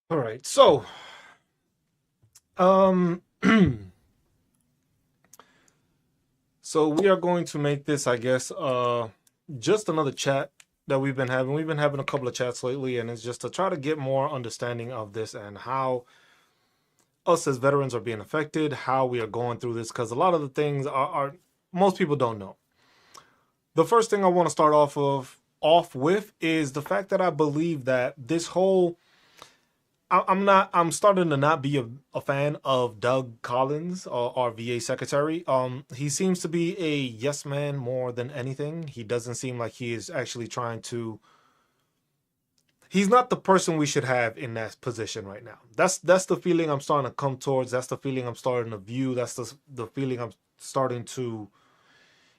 All right. Um, so we are going to make this, I guess, just another chat that we've been having. We've been having a couple of chats lately, and it's just to try to get more understanding of this and how us as veterans are being affected, how we are going through this, because a lot of the things are most people don't know. The first thing I want to start off with is the fact that I believe that this whole I'm not. I'm starting to not be a fan of Doug Collins, our VA secretary. He seems to be a yes man more than anything. He doesn't seem like he is actually trying to. He's not the person we should have in that position right now. That's the feeling I'm starting to come towards. That's the feeling I'm starting to view. That's the feeling I'm starting to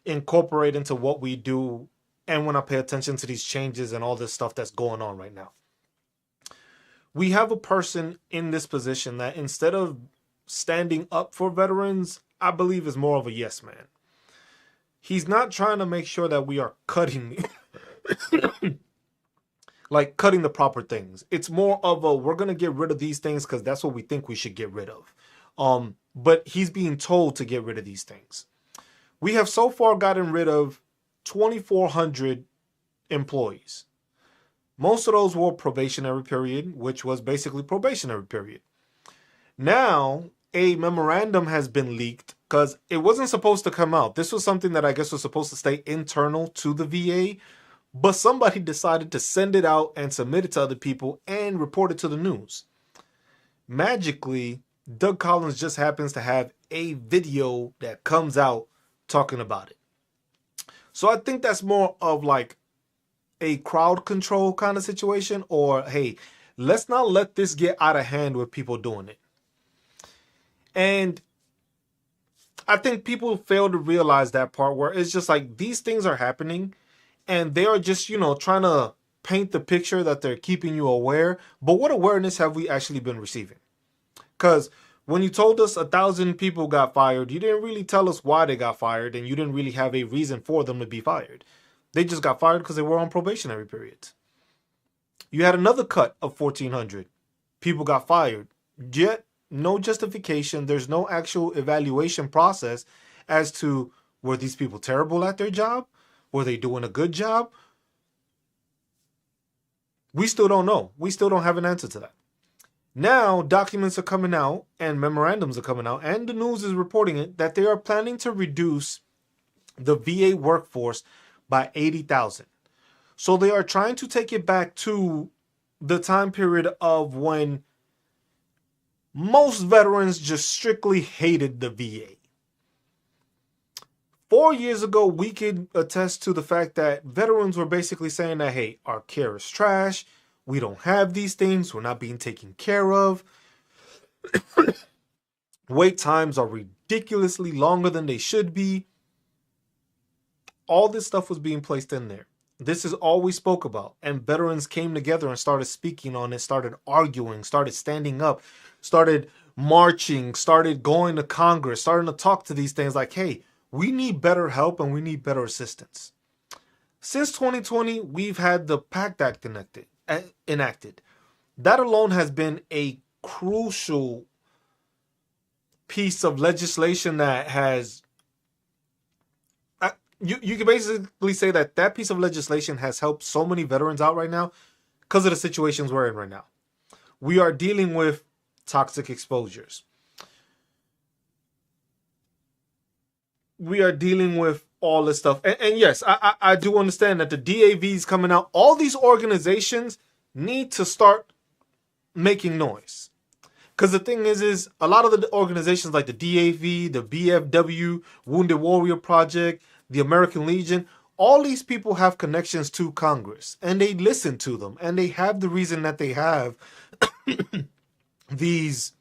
incorporate into what we do. And when I pay attention to these changes and all this stuff that's going on right now, we have a person in this position that instead of standing up for veterans, I believe is more of a yes man. He's not trying to make sure that we are cutting like cutting the proper things. It's more of a we're going to get rid of these things cuz that's what we think we should get rid of. But he's being told to get rid of these things. We have so far gotten rid of 2400 employees. Most of those were probationary period, which was basically probationary period. Now, a memorandum has been leaked because it wasn't supposed to come out. This was something that I guess was supposed to stay internal to the VA, but somebody decided to send it out and submit it to other people and report it to the news. Magically, Doug Collins just happens to have a video that comes out talking about it. So I think that's more of like a crowd control kind of situation, or hey, let's not let this get out of hand with people doing it. And I think people fail to realize that part where it's just like these things are happening and they are just, trying to paint the picture that they're keeping you aware. But what awareness have we actually been receiving? Because when you told us 1,000 people got fired, you didn't really tell us why they got fired and you didn't really have a reason for them to be fired. They just got fired because they were on probationary periods. You had another cut of 1,400. People got fired. Yet, no justification. There's no actual evaluation process as to were these people terrible at their job? Were they doing a good job? We still don't know. We still don't have an answer to that. Now, documents are coming out and memorandums are coming out, and the news is reporting it that they are planning to reduce the VA workforce by 80,000. So they are trying to take it back to the time period of when most veterans just strictly hated the VA. 4 years ago, we could attest to the fact that veterans were basically saying that, hey, our care is trash. We don't have these things. We're not being taken care of. Wait times are ridiculously longer than they should be. All this stuff was being placed in there. This is all we spoke about. And veterans came together and started speaking on it, started arguing, started standing up, started marching, started going to Congress, starting to talk to these things like, hey, we need better help and we need better assistance. Since 2020, we've had the PACT Act enacted. That alone has been a crucial piece of legislation that has you can basically say that that piece of legislation has helped so many veterans out right now because of the situations we're in right now. We are dealing with toxic exposures. We are dealing with all this stuff. And yes, I do understand that the DAVs coming out, all these organizations need to start making noise. Because the thing is a lot of the organizations like the DAV, the BFW, Wounded Warrior Project, the American Legion, all these people have connections to Congress and they listen to them and they have the reason that they have these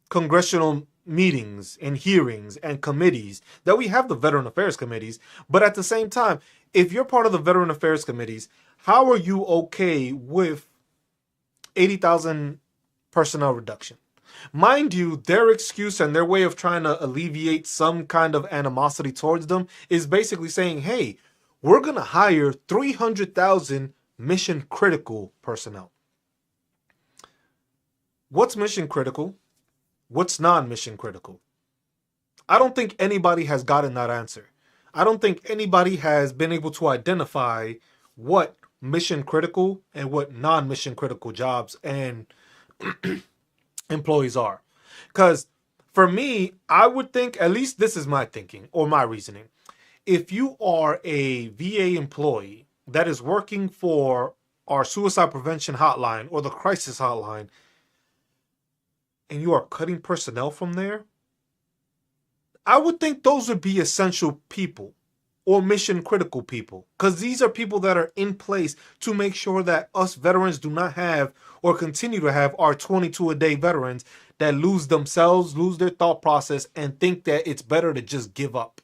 congressional meetings and hearings and committees that we have the Veteran Affairs committees. But at the same time, if you're part of the Veteran Affairs committees, how are you okay with 80,000 personnel reduction? Mind you, their excuse and their way of trying to alleviate some kind of animosity towards them is basically saying, hey, we're going to hire 300,000 mission critical personnel. what's mission critical? What's non-mission critical? I don't think anybody has gotten that answer. I don't think anybody has been able to identify what mission critical and what non-mission critical jobs and employees are. Because for me, I would think, at least this is my thinking or my reasoning. If you are a VA employee that is working for our suicide prevention hotline or the crisis hotline, and you are cutting personnel from there, I would think those would be essential people or mission critical people, because these are people that are in place to make sure that us veterans do not have or continue to have our 22-a-day veterans that lose themselves, lose their thought process, and think that it's better to just give up.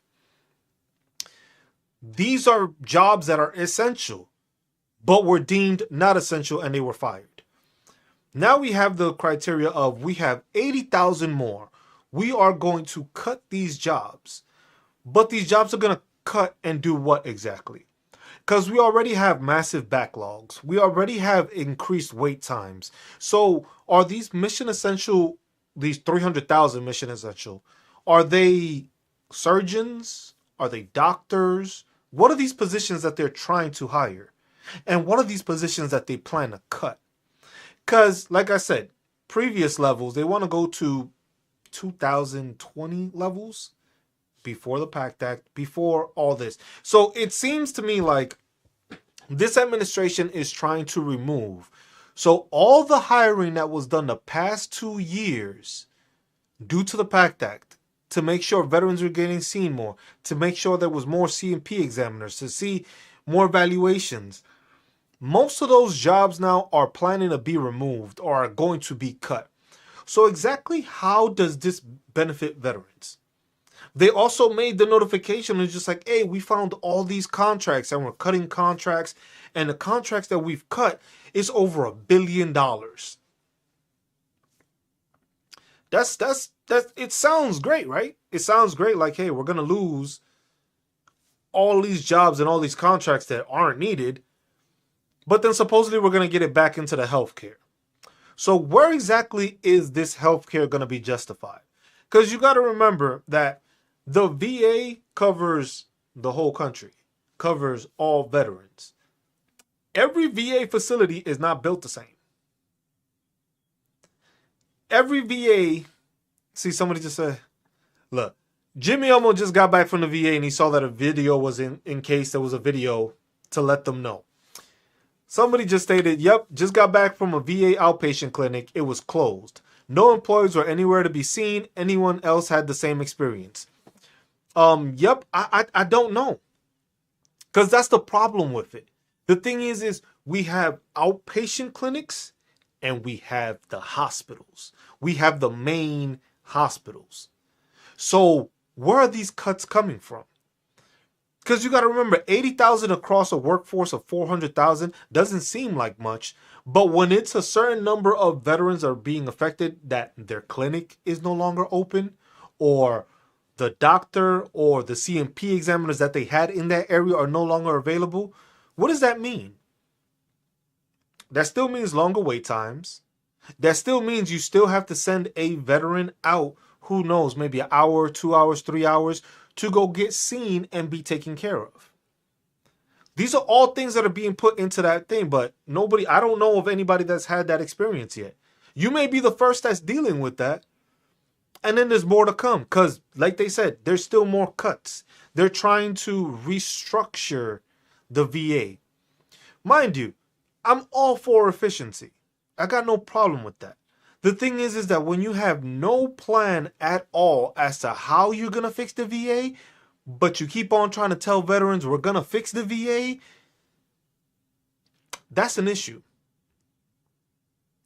These are jobs that are essential, but were deemed not essential and they were fired. Now we have the criteria of we have 80,000 more. We are going to cut these jobs, but these jobs are going to cut and do what exactly? Because we already have massive backlogs. We already have increased wait times. So are these mission essential, these 300,000 mission essential, are they surgeons? Are they doctors? What are these positions that they're trying to hire? And what are these positions that they plan to cut? Because, like I said, previous levels, they want to go to 2020 levels before the PACT Act, before all this. So it seems to me like this administration is trying to remove. So all the hiring that was done the past 2 years due to the PACT Act, to make sure veterans were getting seen more, to make sure there was more C&P examiners, to see more evaluations. Most of those jobs now are planning to be removed or are going to be cut. So exactly how does this benefit veterans? They also made the notification. It's just like, hey, we found all these contracts and we're cutting contracts. And the contracts that we've cut is over $1 billion. That's it sounds great, right? It sounds great. Like, hey, we're going to lose all these jobs and all these contracts that aren't needed. But then supposedly we're going to get it back into the healthcare. So where exactly is this healthcare going to be justified? Because you got to remember that the VA covers the whole country, covers all veterans. Every VA facility is not built the same. Every VA, see, somebody just said, look, Jimmy Elmo just got back from the VA and he saw that a video was in case there was a video to let them know. Somebody just stated, yep, just got back from a VA outpatient clinic. It was closed. No employees were anywhere to be seen. Anyone else had the same experience? Yep, I don't know. Because that's the problem with it. The thing is we have outpatient clinics and we have the hospitals. We have the main hospitals. So where are these cuts coming from? Because you got to remember, 80,000 across a workforce of 400,000 doesn't seem like much. But when it's a certain number of veterans are being affected that their clinic is no longer open, or the doctor or the C&P examiners that they had in that area are no longer available, what does that mean? That still means longer wait times. That still means you still have to send a veteran out, who knows, maybe an hour, 2 hours, 3 hours, to go get seen and be taken care of. These are all things that are being put into that thing, but I don't know of anybody that's had that experience yet. You may be the first that's dealing with that. And then there's more to come because, like they said, there's still more cuts. They're trying to restructure the VA. Mind you, I'm all for efficiency. I got no problem with that. The thing is that when you have no plan at all as to how you're going to fix the VA, but you keep on trying to tell veterans we're going to fix the VA, that's an issue.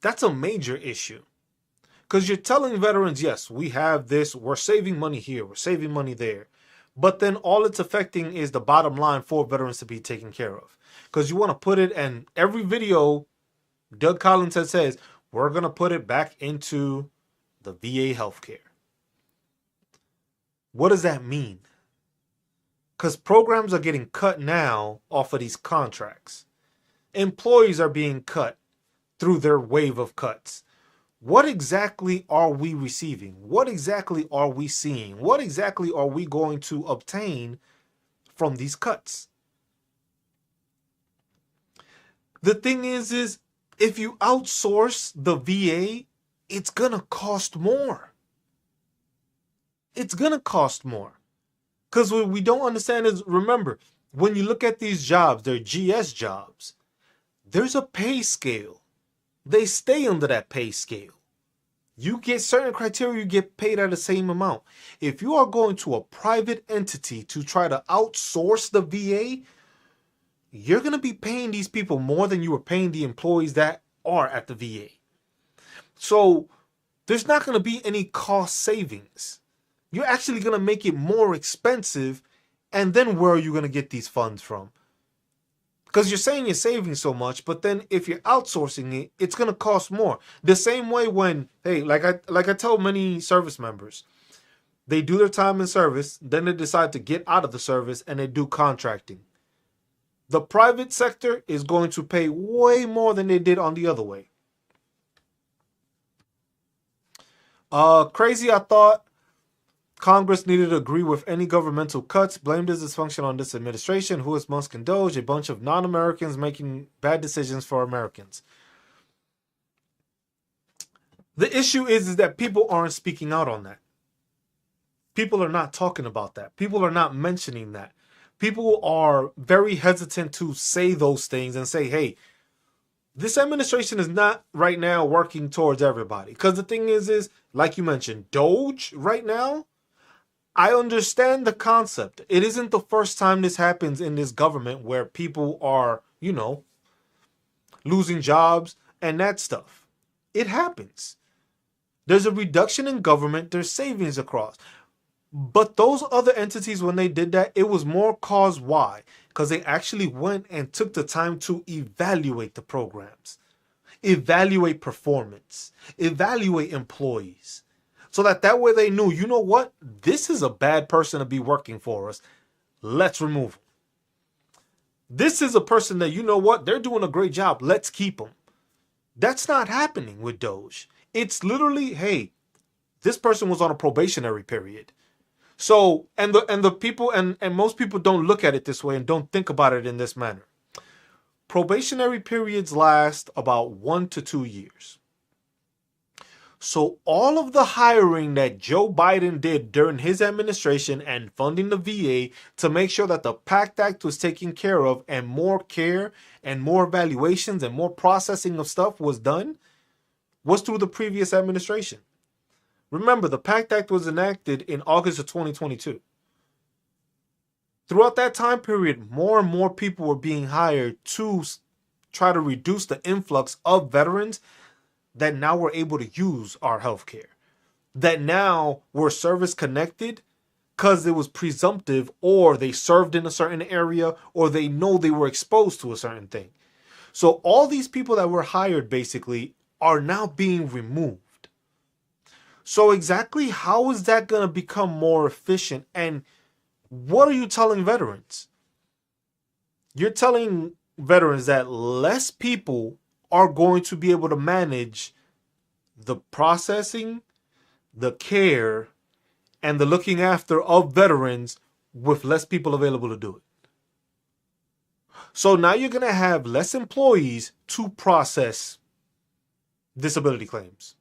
That's a major issue. Because you're telling veterans, yes, we have this, we're saving money here, we're saving money there. But then all it's affecting is the bottom line for veterans to be taken care of. Because you want to put it, and every video, Doug Collins says, we're going to put it back into the VA healthcare. What does that mean? Because programs are getting cut now off of these contracts. Employees are being cut through their wave of cuts. what exactly are we receiving? What exactly are we seeing? What exactly are we going to obtain from these cuts? The thing is if you outsource the VA, it's going to cost more. It's going to cost more. Because what we don't understand is, remember, when you look at these jobs, they're GS jobs, there's a pay scale. They stay under that pay scale. You get certain criteria, you get paid at the same amount. If you are going to a private entity to try to outsource the VA, you're going to be paying these people more than you were paying the employees that are at the VA. So there's not going to be any cost savings. You're actually going to make it more expensive. And then where are you going to get these funds from? Because you're saying you're saving so much, but then if you're outsourcing it, it's going to cost more. The same way when, hey, like I tell many service members, they do their time in service, then they decide to get out of the service and they do contracting. The private sector is going to pay way more than they did on the other way. Crazy, I thought Congress needed to agree with any governmental cuts. Blame this dysfunction on this administration, who is Musk and Doge, a bunch of non-Americans making bad decisions for Americans. The issue is that people aren't speaking out on that. People are not talking about that. People are not mentioning that. People are very hesitant to say those things and say, hey, this administration is not right now working towards everybody. Because the thing is, like you mentioned, Doge right now, I understand the concept. It isn't the first time this happens in this government where people are, losing jobs and that stuff. It happens. There's a reduction in government. There's savings across. But those other entities, when they did that, it was more cause why? Because they actually went and took the time to evaluate the programs, evaluate performance, evaluate employees. So that way they knew, you know what? This is a bad person to be working for us. Let's remove them. This is a person that, you know what? They're doing a great job. Let's keep them. That's not happening with Doge. It's literally, hey, this person was on a probationary period. So, and the people, and most people don't look at it this way and don't think about it in this manner. Probationary periods last about 1 to 2 years. So all of the hiring that Joe Biden did during his administration and funding the VA to make sure that the PACT Act was taken care of and more care and more evaluations and more processing of stuff was done was through the previous administration. Remember, the PACT Act was enacted in August of 2022. Throughout that time period, more and more people were being hired to try to reduce the influx of veterans that now were able to use our healthcare, that now were service connected because it was presumptive, or they served in a certain area, or they know they were exposed to a certain thing. So all these people that were hired basically are now being removed. So exactly how is that going to become more efficient? And what are you telling veterans? You're telling veterans that less people are going to be able to manage the processing, the care, and the looking after of veterans with less people available to do it. So now you're going to have less employees to process disability claims.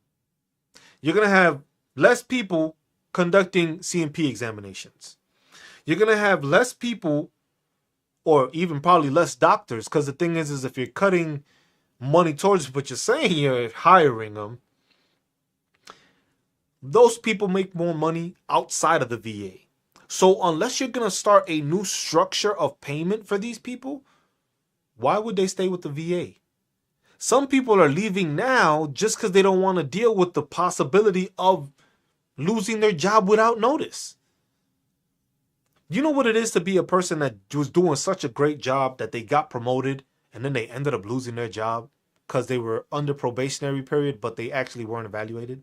You're going to have less people conducting C&P examinations. You're going to have less people, or even probably less doctors, because the thing is if you're cutting money towards it, but you're saying you're hiring them, those people make more money outside of the VA. So unless you're going to start a new structure of payment for these people, why would they stay with the VA? Some people are leaving now just because they don't want to deal with the possibility of losing their job without notice. You know what it is to be a person that was doing such a great job that they got promoted and then they ended up losing their job because they were under probationary period, but they actually weren't evaluated?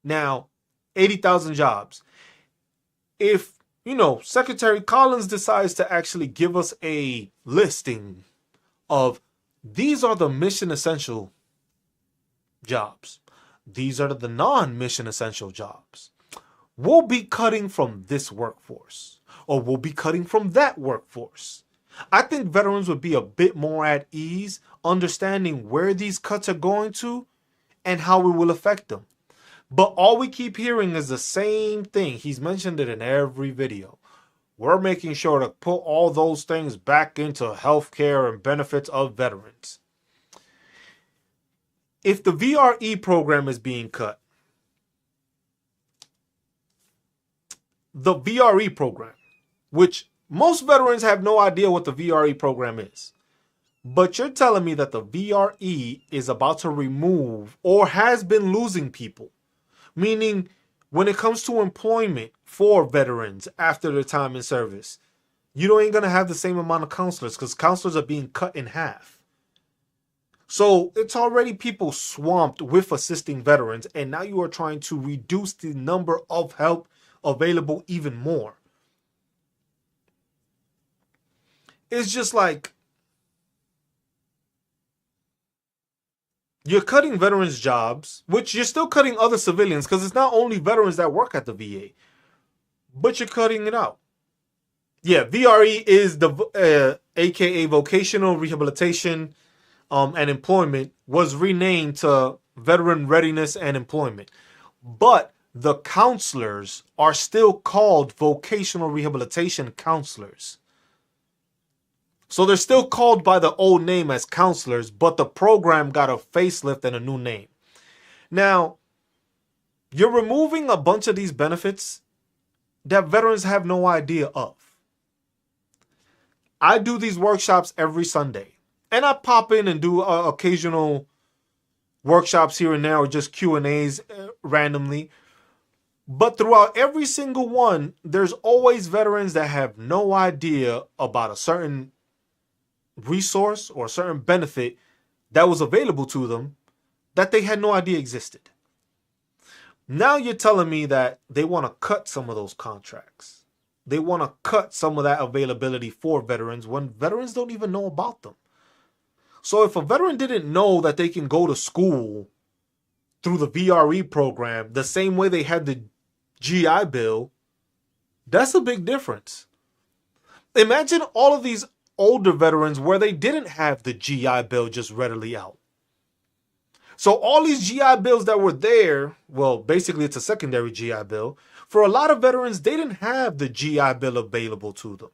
Now, 80,000 jobs. If, Secretary Collins decides to actually give us a listing of these are the mission essential jobs. These are the non-mission essential jobs. We'll be cutting from this workforce, or we'll be cutting from that workforce. I think veterans would be a bit more at ease understanding where these cuts are going to and how it will affect them. But all we keep hearing is the same thing. He's mentioned it in every video. We're making sure to put all those things back into healthcare and benefits of veterans. If the VRE program is being cut, the VRE program, which most veterans have no idea what the VRE program is, but you're telling me that the VRE is about to remove or has been losing people, meaning when it comes to employment for veterans after their time in service, you ain't going to have the same amount of counselors because counselors are being cut in half. So it's already people swamped with assisting veterans, and now you are trying to reduce the number of help available even more. It's just like you're cutting veterans' jobs, which you're still cutting other civilians because it's not only veterans that work at the VA, but you're cutting it out. Yeah, VRE is the aka Vocational Rehabilitation and Employment, was renamed to Veteran Readiness and Employment. But the counselors are still called Vocational Rehabilitation Counselors. So they're still called by the old name as counselors, but the program got a facelift and a new name. Now, you're removing a bunch of these benefits that veterans have no idea of. I do these workshops every Sunday, and I pop in and do occasional workshops here and there, or just Q&As randomly. But throughout every single one, there's always veterans that have no idea about a certain resource or a certain benefit that was available to them that they had no idea existed. Now you're telling me that they want to cut some of those contracts. They want to cut some of that availability for veterans when veterans don't even know about them. So if a veteran didn't know that they can go to school through the VRE program the same way they had the GI Bill, that's a big difference. Imagine all of these older veterans where they didn't have the GI Bill just readily out. So all these GI Bills that were there, well, basically it's a secondary GI Bill. For a lot of veterans, they didn't have the GI Bill available to them.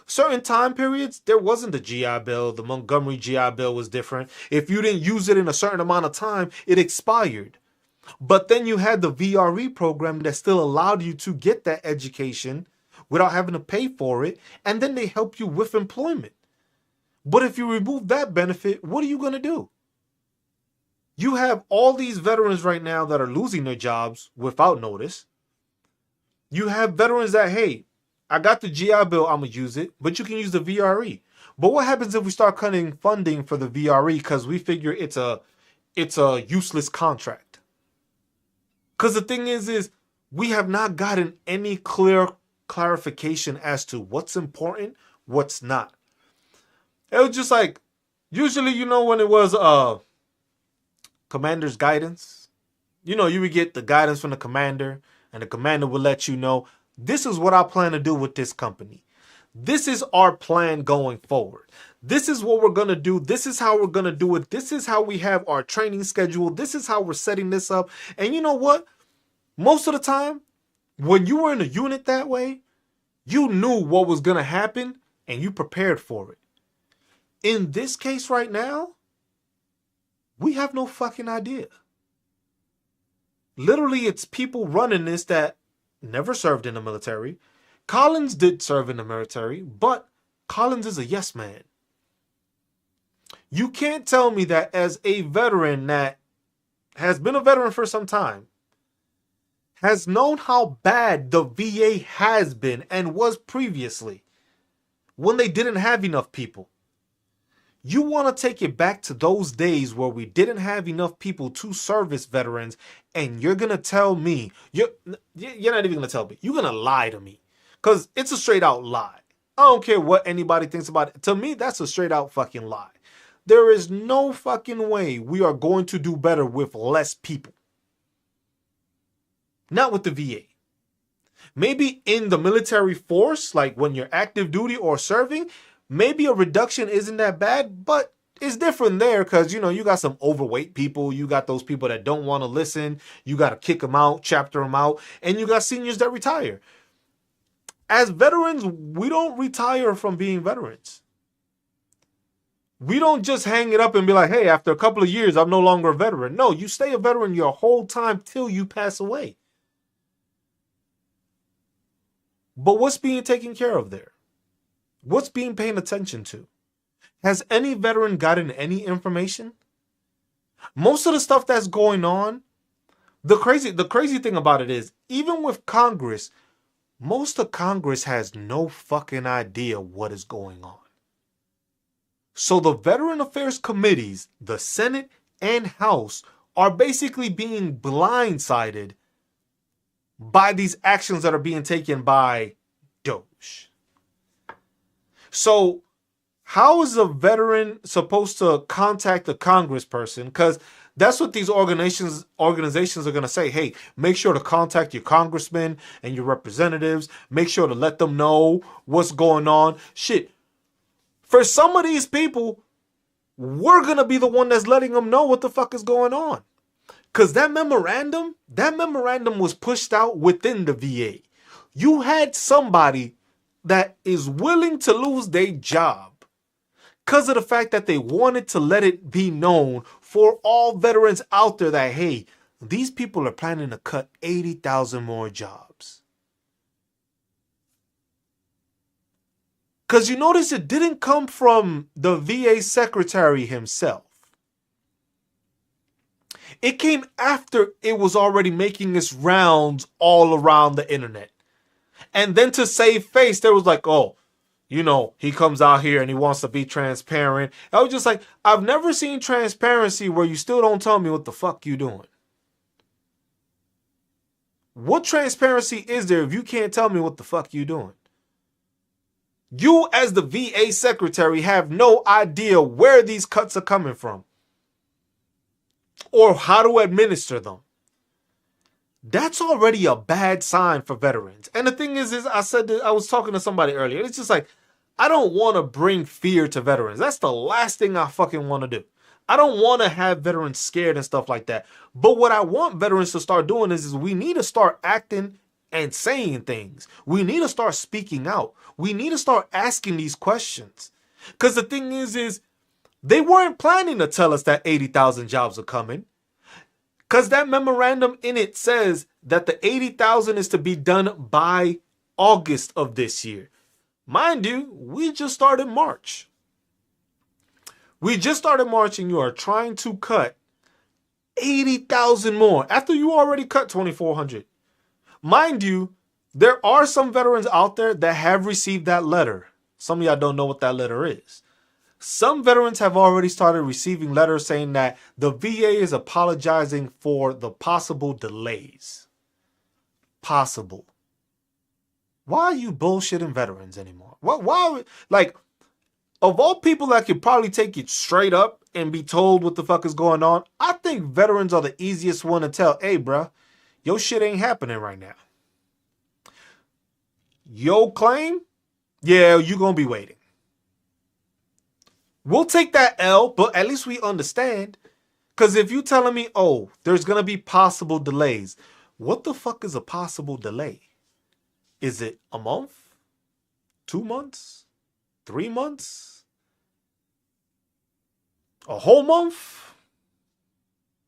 Certain time periods, there wasn't the GI Bill. The Montgomery GI Bill was different. If you didn't use it in a certain amount of time, it expired. But then you had the VRE program that still allowed you to get that education without having to pay for it, and then they help you with employment. But if you remove that benefit, what are you going to do? You have all these veterans right now that are losing their jobs without notice. You have veterans that, hey, I got the GI Bill, I'm going to use it, but you can use the VRE. But what happens if we start cutting funding for the VRE because we figure it's a useless contract? Because the thing is we have not gotten any clear clarification as to what's important, what's not. It was just like, usually, when it was commander's guidance, you would get the guidance from the commander, and the commander would let you know, this is what I plan to do with this company. This is our plan going forward. This is what we're going to do. This is how we're going to do it. This is how we have our training schedule. This is how we're setting this up. And you know what? Most of the time, when you were in a unit that way, you knew what was going to happen and you prepared for it. In this case right now, we have no fucking idea. Literally, it's people running this that never served in the military. Collins did serve in the military, but Collins is a yes man. You can't tell me that as a veteran that has been a veteran for some time, has known how bad the VA has been and was previously when they didn't have enough people. You want to take it back to those days where we didn't have enough people to service veterans, and you're going to tell me, you're not even going to tell me, you're going to lie to me, because it's a straight out lie. I don't care what anybody thinks about it. To me, that's a straight out fucking lie. There is no fucking way we are going to do better with less people. Not with the VA. Maybe in the military force, like when you're active duty or serving, maybe a reduction isn't that bad, but it's different there because, you know, you got some overweight people. You got those people that don't want to listen. You got to kick them out, chapter them out. And you got seniors that retire. As veterans, we don't retire from being veterans. We don't just hang it up and be like, hey, after a couple of years, I'm no longer a veteran. No, you stay a veteran your whole time till you pass away. But what's being taken care of there? What's being paid attention to? Has any veteran gotten any information? Most of the stuff that's going on, the crazy thing about it is, even with Congress, most of Congress has no fucking idea what is going on. So the Veteran Affairs Committees, the Senate and House, are basically being blindsided by these actions that are being taken by Doge. So how is a veteran supposed to contact a congressperson? Because that's what these organizations are going to say. Hey, make sure to contact your congressmen and your representatives. Make sure to let them know what's going on. Shit. For some of these people, we're going to be the one that's letting them know what the fuck is going on. Because that memorandum was pushed out within the VA. You had somebody that is willing to lose their job because of the fact that they wanted to let it be known for all veterans out there that, hey, these people are planning to cut 80,000 more jobs. Because you notice it didn't come from the VA secretary himself. It came after it was already making its rounds all around the internet. And then to save face, there was like, oh, you know, he comes out here and he wants to be transparent. I was just like, I've never seen transparency where you still don't tell me what the fuck you doing. What transparency is there if you can't tell me what the fuck you doing? You as the VA secretary have no idea where these cuts are coming from or how to administer them. That's already a bad sign for veterans. And the thing is I said that I was talking to somebody earlier. It's just like, I don't want to bring fear to veterans. That's the last thing I fucking want to do. I don't want to have veterans scared and stuff like that. But what I want veterans to start doing is we need to start acting and saying things. We need to start speaking out. We need to start asking these questions. Because the thing is they weren't planning to tell us that 80,000 jobs are coming. Because that memorandum in it says that the 80,000 is to be done by August of this year. Mind you, we just started March. We just started March and you are trying to cut 80,000 more after you already cut 2,400. Mind you, there are some veterans out there that have received that letter. Some of y'all don't know what that letter is. Some veterans have already started receiving letters saying that the VA is apologizing for the possible delays. Possible. Why are you bullshitting veterans anymore? Why? Like, of all people that could probably take it straight up and be told what the fuck is going on, I think veterans are the easiest one to tell, hey, bruh, your shit ain't happening right now. Your claim? Yeah, you gonna be waiting. We'll take that L, but at least we understand. Because if you telling me, oh, there's going to be possible delays, what the fuck is a possible delay? Is it a month? 2 months? 3 months? A whole month?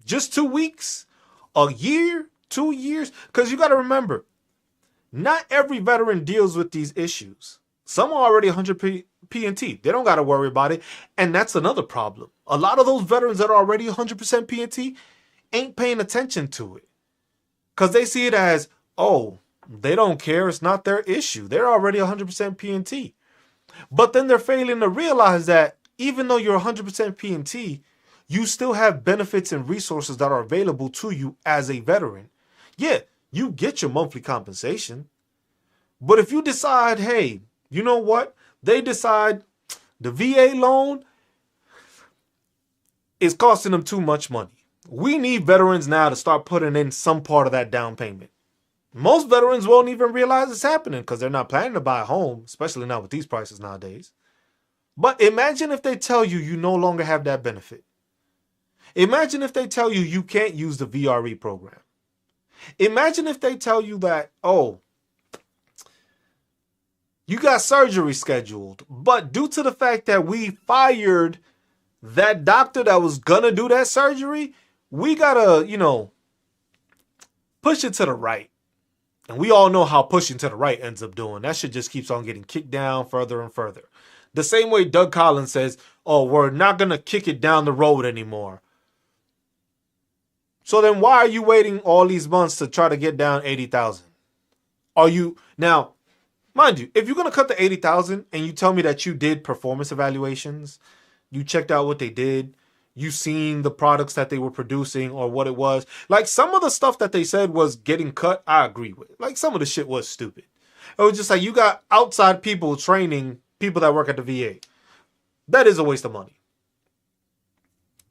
Just 2 weeks? A year? 2 years? Because you got to remember, not every veteran deals with these issues. Some are already 100 P&T. They don't got to worry about it. And that's another problem. A lot of those veterans that are already 100% P&T ain't paying attention to it. Because they see it as, oh, they don't care. It's not their issue. They're already 100% P&T. But then they're failing to realize that even though you're 100% P&T, you still have benefits and resources that are available to you as a veteran. Yeah, you get your monthly compensation. But if you decide, hey, you know what? They decide the VA loan, is costing them too much money. We need veterans now to start putting in some part of that down payment. Most veterans won't even realize it's happening because they're not planning to buy a home, especially not with these prices nowadays. But imagine if they tell you you no longer have that benefit. Imagine if they tell you you can't use the VRE program. Imagine if they tell you that, oh, you got surgery scheduled, but due to the fact that we fired that doctor that was gonna do that surgery, we gotta, push it to the right. And we all know how pushing to the right ends up doing. That shit just keeps on getting kicked down further and further. The same way Doug Collins says, oh, we're not gonna kick it down the road anymore. So then why are you waiting all these months to try to get down 80,000? Are you now, mind you, if you're going to cut the 80,000 and you tell me that you did performance evaluations, you checked out what they did, you seen the products that they were producing or what it was. Like some of the stuff that they said was getting cut, I agree with. Like some of the shit was stupid. It was just like you got outside people training people that work at the VA. That is a waste of money.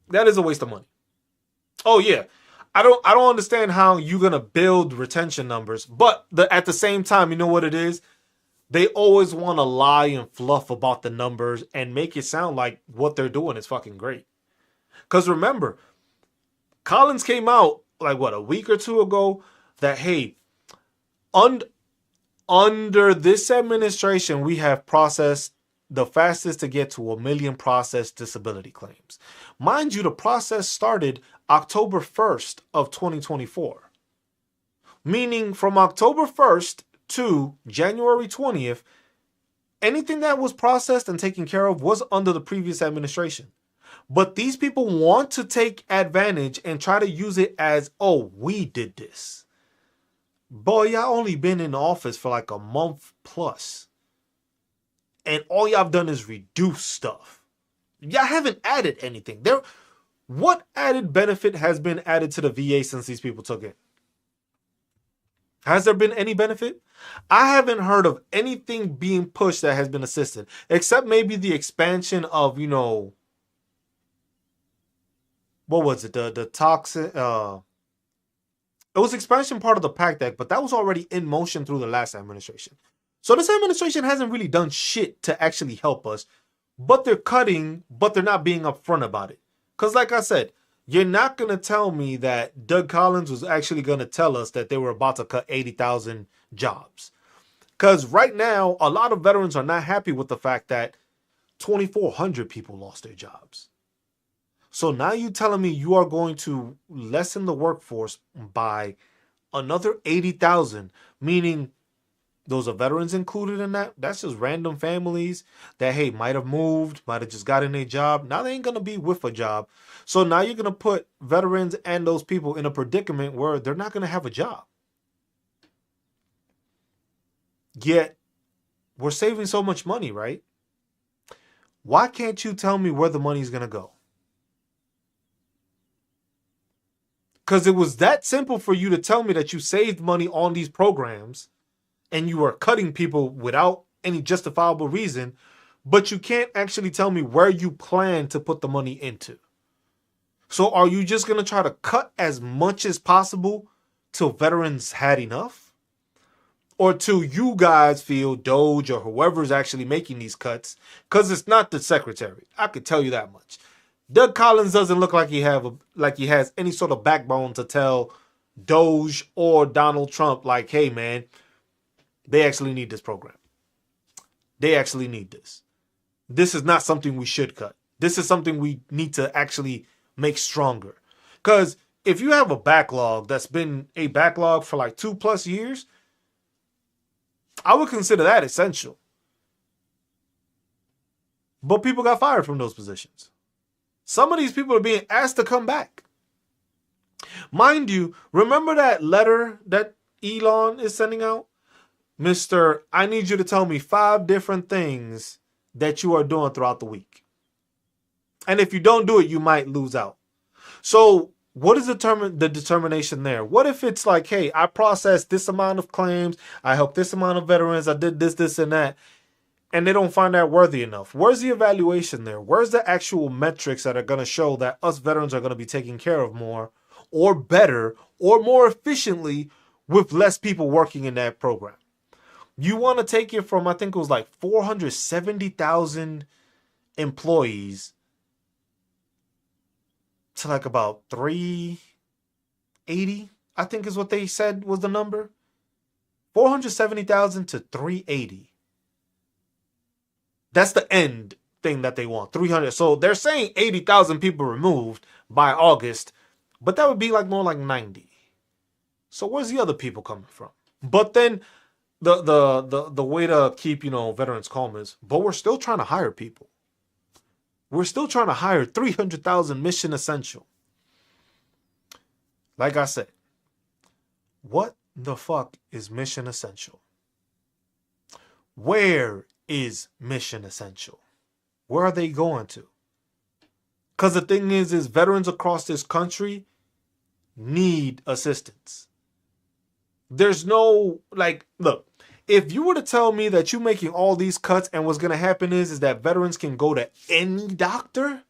That is a waste of money. Oh yeah. I don't understand how you're going to build retention numbers, but at the same time, you know what it is? They always want to lie and fluff about the numbers and make it sound like what they're doing is fucking great. Because remember, Collins came out like a week or two ago that, hey, under this administration, we have processed the fastest to get to 1 million processed disability claims. Mind you, the process started October 1st of 2024. Meaning from October 1st to January 20th, anything that was processed and taken care of was under the previous administration. But these people want to take advantage and try to use it as, oh, we did this. Boy, y'all only been in office for like a month plus. And all y'all have done is reduce stuff. Y'all haven't added anything. What added benefit has been added to the VA since these people took it? Has there been any benefit? I haven't heard of anything being pushed that has been assisted, except maybe the expansion of, what was it? The toxin. It was expansion part of the PACT Act, but that was already in motion through the last administration. So this administration hasn't really done shit to actually help us, but they're cutting, but they're not being upfront about it. Because like I said, you're not going to tell me that Doug Collins was actually going to tell us that they were about to cut 80,000 jobs. Because right now, a lot of veterans are not happy with the fact that 2,400 people lost their jobs. So now you're telling me you are going to lessen the workforce by another 80,000, meaning those are veterans included in that? That's just random families that, hey, might have moved, might have just gotten a job. Now they ain't going to be with a job. So now you're going to put veterans and those people in a predicament where they're not going to have a job. Yet, we're saving so much money, right? Why can't you tell me where the money's going to go? Because it was that simple for you to tell me that you saved money on these programs and you are cutting people without any justifiable reason, but you can't actually tell me where you plan to put the money into. So are you just going to try to cut as much as possible till veterans had enough? Or till you guys feel, Doge or whoever's actually making these cuts, because it's not the secretary. I could tell you that much. Doug Collins doesn't look like he has any sort of backbone to tell Doge or Donald Trump, like, hey, man, they actually need this program. They actually need this. This is not something we should cut. This is something we need to actually make stronger. Because if you have a backlog that's been a backlog for like 2+ years, I would consider that essential. But people got fired from those positions. Some of these people are being asked to come back. Mind you, remember that letter that Elon is sending out? Mr. I need you to tell me 5 different things that you are doing throughout the week. And if you don't do it, you might lose out. So what is the determination there? What if it's like, hey, I processed this amount of claims. I helped this amount of veterans. I did this, this, and that. and they don't find that worthy enough. Where's the evaluation there? Where's the actual metrics that are going to show that us veterans are going to be taken care of more or better or more efficiently with less people working in that program? You want to take it from, I think it was like 470,000 employees to like about 380, I think is what they said was the number. 470,000 to 380. That's the end thing that they want. 300. So they're saying 80,000 people removed by August, but that would be like more like 90. So where's the other people coming from? But then the way to keep, veterans calm is, but we're still trying to hire people. We're still trying to hire 300,000 mission essential. Like I said, what the fuck is mission essential? Where is mission essential? Where are they going to? Because the thing is veterans across this country need assistance. There's no, look, if you were to tell me that you're making all these cuts and what's going to happen is that veterans can go to any doctor,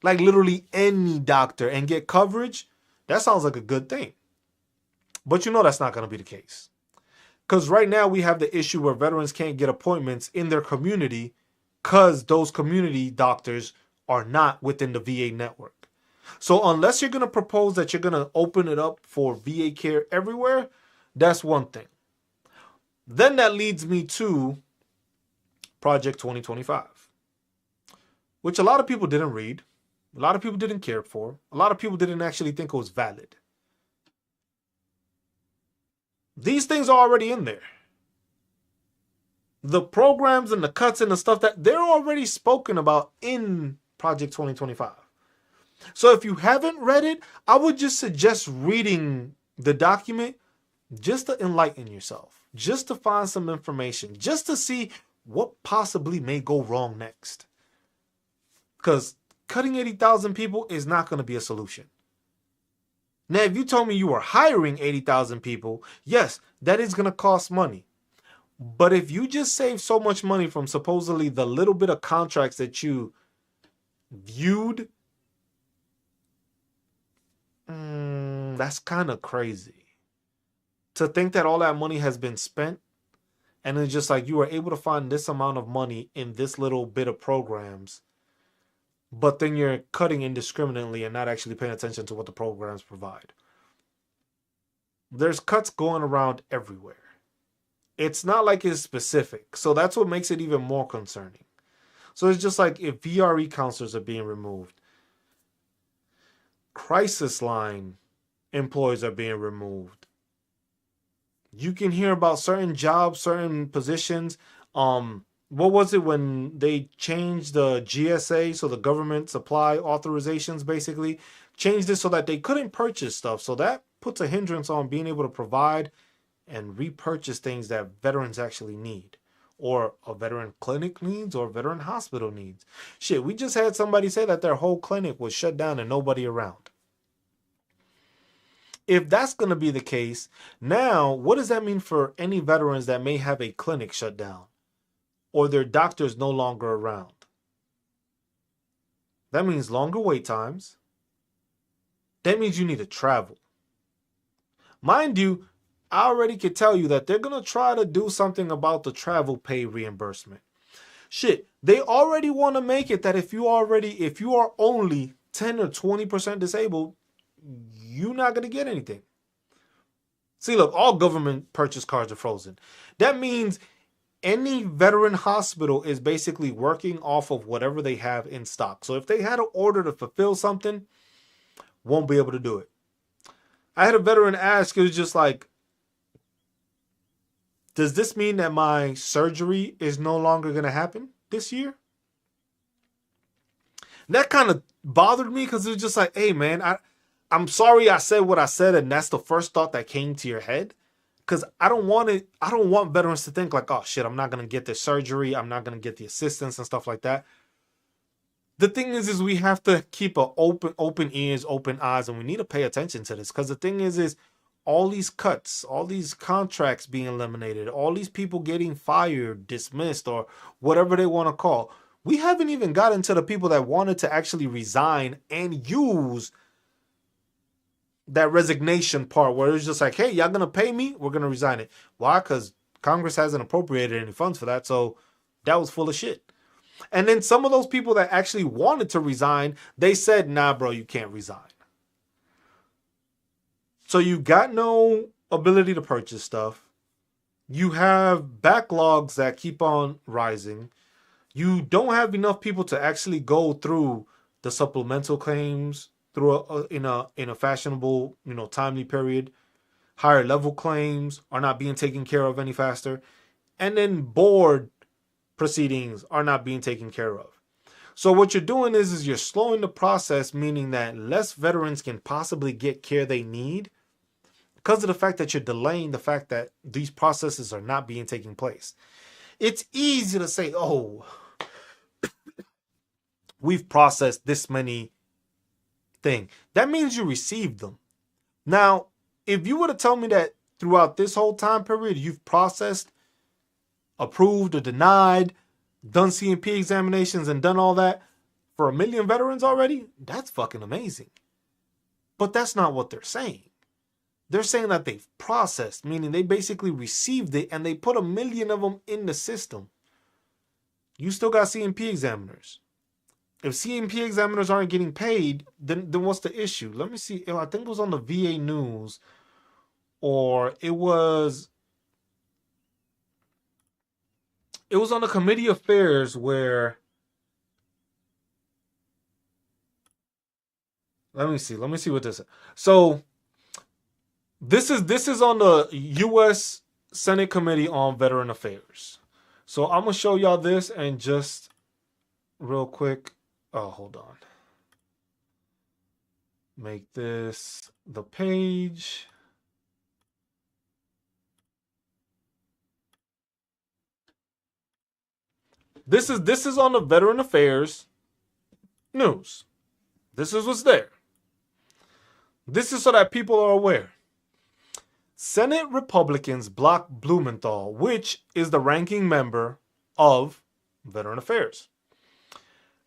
like literally any doctor, and get coverage, that sounds like a good thing. But that's not going to be the case. Because right now we have the issue where veterans can't get appointments in their community because those community doctors are not within the VA network. So unless you're going to propose that you're going to open it up for VA care everywhere, that's one thing. Then that leads me to Project 2025, which a lot of people didn't read. A lot of people didn't care for. A lot of people didn't actually think it was valid. These things are already in there. The programs and the cuts and the stuff that they're already spoken about in Project 2025. So if you haven't read it, I would just suggest reading the document just to enlighten yourself, just to find some information, just to see what possibly may go wrong next. Because cutting 80,000 people is not going to be a solution. Now, if you told me you were hiring 80,000 people, yes, that is going to cost money. But if you just save so much money from supposedly the little bit of contracts that you viewed, that's kind of crazy. To think that all that money has been spent and it's just like you were able to find this amount of money in this little bit of programs, but then you're cutting indiscriminately and not actually paying attention to what the programs provide. There's cuts going around everywhere. It's not like it's specific. So that's what makes it even more concerning. So it's just like if VRE counselors are being removed, crisis line employees are being removed. You can hear about certain jobs, certain positions. What was it when they changed the GSA, so the government supply authorizations basically, changed it so that they couldn't purchase stuff. So that puts a hindrance on being able to provide and repurchase things that veterans actually need, or a veteran clinic needs, or a veteran hospital needs. Shit, we just had somebody say that their whole clinic was shut down and nobody around. If that's going to be the case, now what does that mean for any veterans that may have a clinic shut down or their doctors no longer around? That means longer wait times. That means you need to travel. Mind you, I already can tell you that they're going to try to do something about the travel pay reimbursement. Shit, they already want to make it that if you are only 10 or 20% disabled, you're not going to get anything. See, look, all government purchase cards are frozen. That means any veteran hospital is basically working off of whatever they have in stock. So if they had an order to fulfill something, won't be able to do it. I had a veteran ask, it was just like, does this mean that my surgery is no longer going to happen this year? That kind of bothered me because it was just like, hey, man, I'm sorry I said what I said, and that's the first thought that came to your head. Because I don't want veterans to think like, oh, shit, I'm not going to get the surgery. I'm not going to get the assistance and stuff like that. The thing is we have to keep open ears, open eyes, and we need to pay attention to this. Because the thing is all these cuts, all these contracts being eliminated, all these people getting fired, dismissed, or whatever they want to call. We haven't even gotten to the people that wanted to actually resign and use that resignation part where it's just like, hey, y'all gonna pay me? We're gonna resign it. Why? Because Congress hasn't appropriated any funds for that. So that was full of shit. And then some of those people that actually wanted to resign, they said, nah, bro, you can't resign. So you got no ability to purchase stuff. You have backlogs that keep on rising. You don't have enough people to actually go through the supplemental claims through in a fashionable, timely period. Higher level claims are not being taken care of any faster. And then board proceedings are not being taken care of. So what you're doing is you're slowing the process, meaning that less veterans can possibly get care they need because of the fact that you're delaying the fact that these processes are not being taking place. It's easy to say, oh, we've processed this many things. That means you received them. Now, if you were to tell me that throughout this whole time period, you've processed, approved or denied, done C&P examinations and done all that for 1 million veterans already, that's fucking amazing. But that's not what they're saying. They're saying that they've processed, meaning they basically received it and they put 1 million of them in the system. You still got C&P examiners. If C&P examiners aren't getting paid, then what's the issue? Let me see. I think it was on the VA News, or it was on the Committee Affairs where, let me see what this is. So this is on the U.S. Senate Committee on Veteran Affairs. So I'm going to show y'all this and just real quick. Oh, hold on. Make this the page. This is on the Veteran Affairs News. This is what's there. This is so that people are aware. Senate Republicans block Blumenthal, which is the ranking member of Veteran Affairs.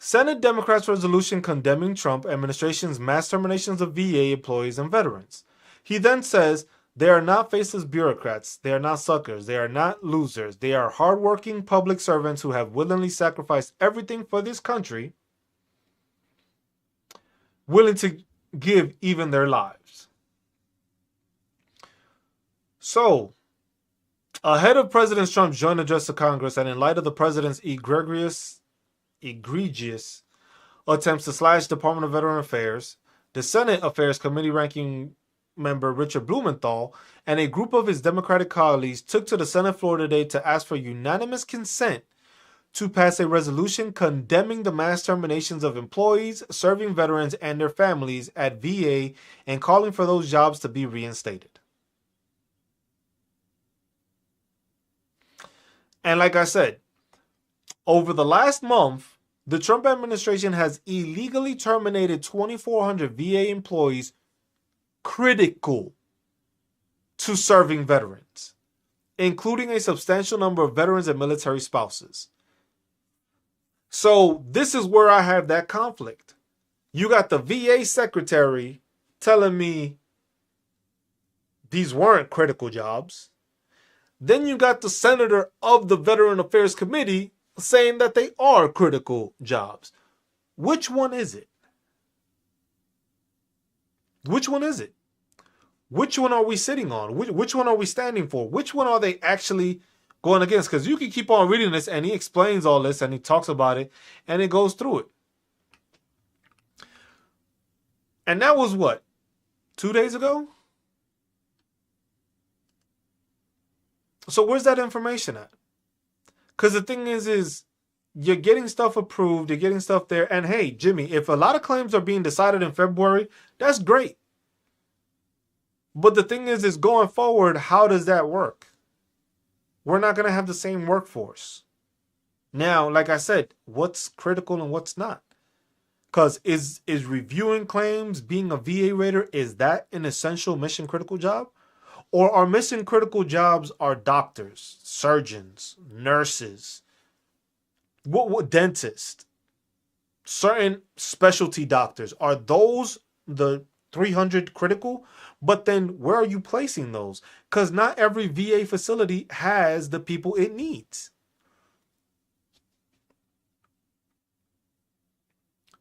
Senate Democrats' resolution condemning Trump administration's mass terminations of VA employees and veterans. He then says, they are not faceless bureaucrats. They are not suckers. They are not losers. They are hardworking public servants who have willingly sacrificed everything for this country, willing to give even their lives. So, ahead of President Trump's joint address to Congress and in light of the president's egregious attempts to slash Department of Veteran Affairs, the Senate Affairs Committee ranking member Richard Blumenthal and a group of his Democratic colleagues took to the Senate floor today to ask for unanimous consent to pass a resolution condemning the mass terminations of employees, serving veterans, and their families at VA and calling for those jobs to be reinstated. And like I said, over the last month, the Trump administration has illegally terminated 2,400 VA employees critical to serving veterans, including a substantial number of veterans and military spouses. So this is where I have that conflict. You got the VA secretary telling me these weren't critical jobs. Then you got the senator of the Veteran Affairs Committee saying that they are critical jobs. Which one is it? Which one is it? Which one are we sitting on? Which one are we standing for? Which one are they actually going against? Because you can keep on reading this and he explains all this and he talks about it and it goes through it. And that was what? 2 days ago? So where's that information at? Because the thing is you're getting stuff approved, you're getting stuff there. And hey, Jimmy, if a lot of claims are being decided in February, that's great. But the thing is going forward, how does that work? We're not going to have the same workforce. Now, like I said, what's critical and what's not? Because is reviewing claims, being a VA rater, is that an essential mission critical job? Or our mission critical jobs are doctors, surgeons, nurses, what dentists, certain specialty doctors. Are those the 300 critical? But then where are you placing those? Because not every VA facility has the people it needs.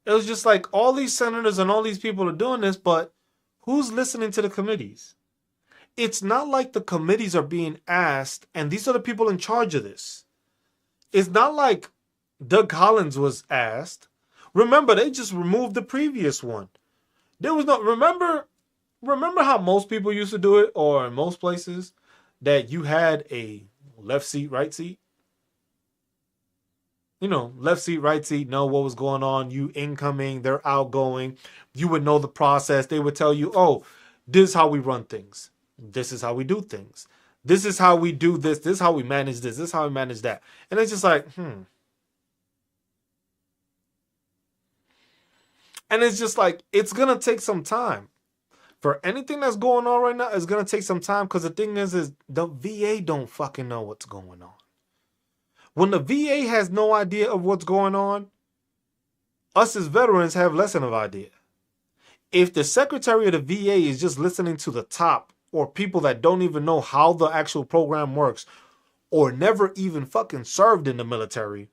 It was just like all these senators and all these people are doing this, but who's listening to the committees? It's not like the committees are being asked, and these are the people in charge of this. It's not like Doug Collins was asked. Remember, they just removed the previous one. There was no, remember how most people used to do it, or in most places, that you had a left seat, right seat? You know, left seat, right seat, know what was going on. You incoming, they're outgoing. You would know the process. They would tell you, oh, this is how we run things. This is how we do things. This is how we do this. This is how we manage this. This is how we manage that. And it's just like, And it's just like, it's going to take some time. For anything that's going on right now, it's going to take some time, because the thing is the VA don't fucking know what's going on. When the VA has no idea of what's going on, us as veterans have less of an idea. If the secretary of the VA is just listening to the top, or people that don't even know how the actual program works, or never even fucking served in the military,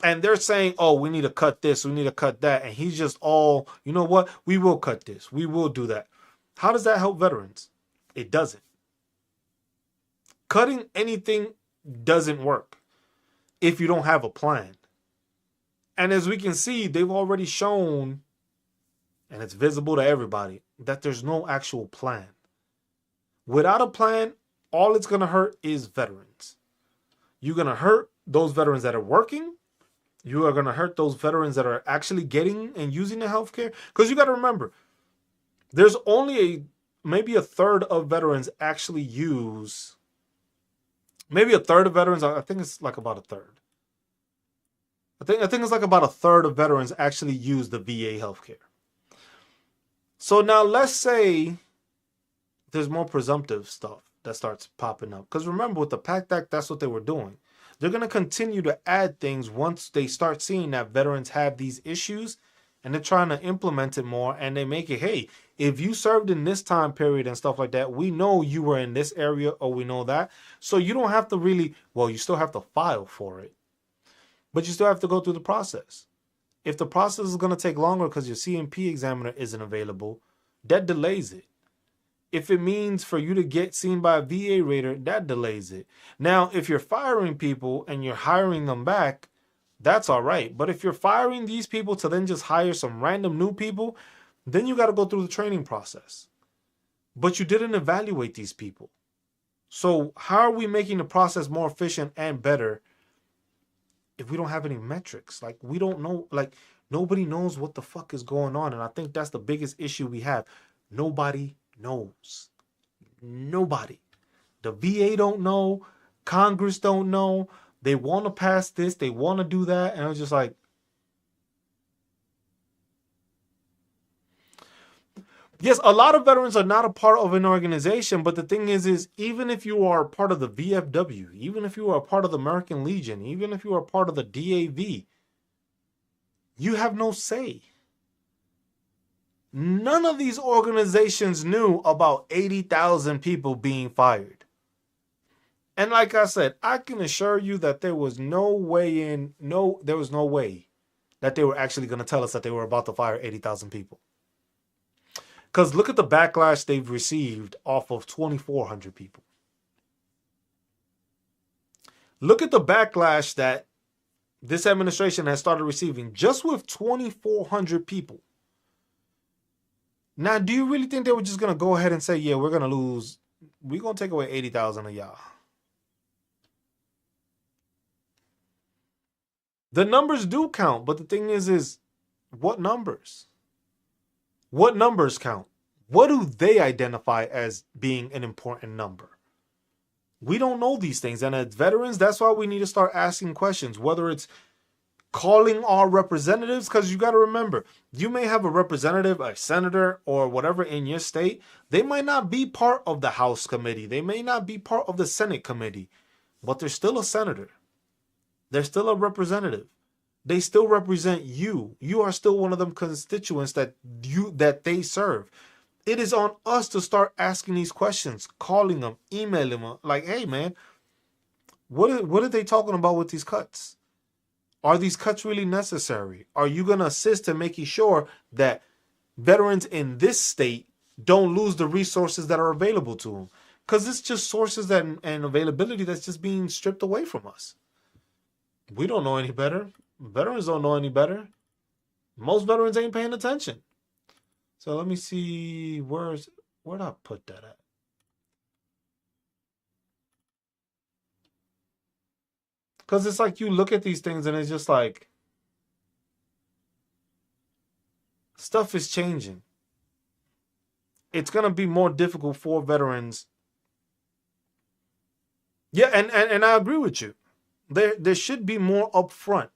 and they're saying, oh, we need to cut this, we need to cut that, and he's just all, you know what, we will cut this, we will do that. How does that help veterans? It doesn't. Cutting anything doesn't work if you don't have a plan. And as we can see, they've already shown, and it's visible to everybody, that there's no actual plan. Without a plan, all it's going to hurt is veterans. You're going to hurt those veterans that are working. You are going to hurt those veterans that are actually getting and using the healthcare. Because you got to remember, there's only maybe a third of veterans actually use. Maybe a third of veterans. I think it's like about a third. I think it's like about a third of veterans actually use the VA healthcare. So now let's say there's more presumptive stuff that starts popping up. Because remember, with the PACT Act, that's what they were doing. They're going to continue to add things once they start seeing that veterans have these issues, and they're trying to implement it more, and they make it, hey, if you served in this time period and stuff like that, we know you were in this area, or we know that. So you don't have to really, well, you still have to file for it, but you still have to go through the process. If the process is going to take longer because your CMP examiner isn't available, that delays it. If it means for you to get seen by a VA rater, that delays it. Now, if you're firing people and you're hiring them back, that's all right. But if you're firing these people to then just hire some random new people, then you got to go through the training process. But you didn't evaluate these people. So how are we making the process more efficient and better if we don't have any metrics? Like, we don't know, like, nobody knows what the fuck is going on. And I think that's the biggest issue we have. Nobody knows. Nobody. The VA don't know. Congress don't know. They want to pass this. They want to do that. And I was just like, yes, a lot of veterans are not a part of an organization. But the thing is even if you are a part of the VFW, even if you are a part of the American Legion, even if you are a part of the DAV, you have no say. None of these organizations knew about 80,000 people being fired. And like I said, I can assure you that there was no way that they were actually going to tell us that they were about to fire 80,000 people. Because look at the backlash they've received off of 2,400 people. Look at the backlash that this administration has started receiving just with 2,400 people. Now, do you really think they were just going to go ahead and say, yeah, we're going to take away 80,000 of y'all? The numbers do count, but the thing is what numbers? What numbers count? What do they identify as being an important number? We don't know these things. And as veterans, that's why we need to start asking questions, whether it's calling our representatives, because you got to remember, you may have a representative, a senator, or whatever in your state. They might not be part of the House committee. They may not be part of the Senate committee, but they're still a senator. They're still a representative. They still represent you. You are still one of them constituents that they serve. It is on us to start asking these questions, calling them, emailing them, like, hey man, what are they talking about with these cuts? Are these cuts really necessary? Are you going to assist in making sure that veterans in this state don't lose the resources that are available to them? Because it's just sources and availability that's just being stripped away from us. We don't know any better. Veterans don't know any better. Most veterans ain't paying attention. So let me see, where'd I put that at? Because it's like you look at these things and it's just like, stuff is changing. It's going to be more difficult for veterans. Yeah, and I agree with you. There should be more upfront.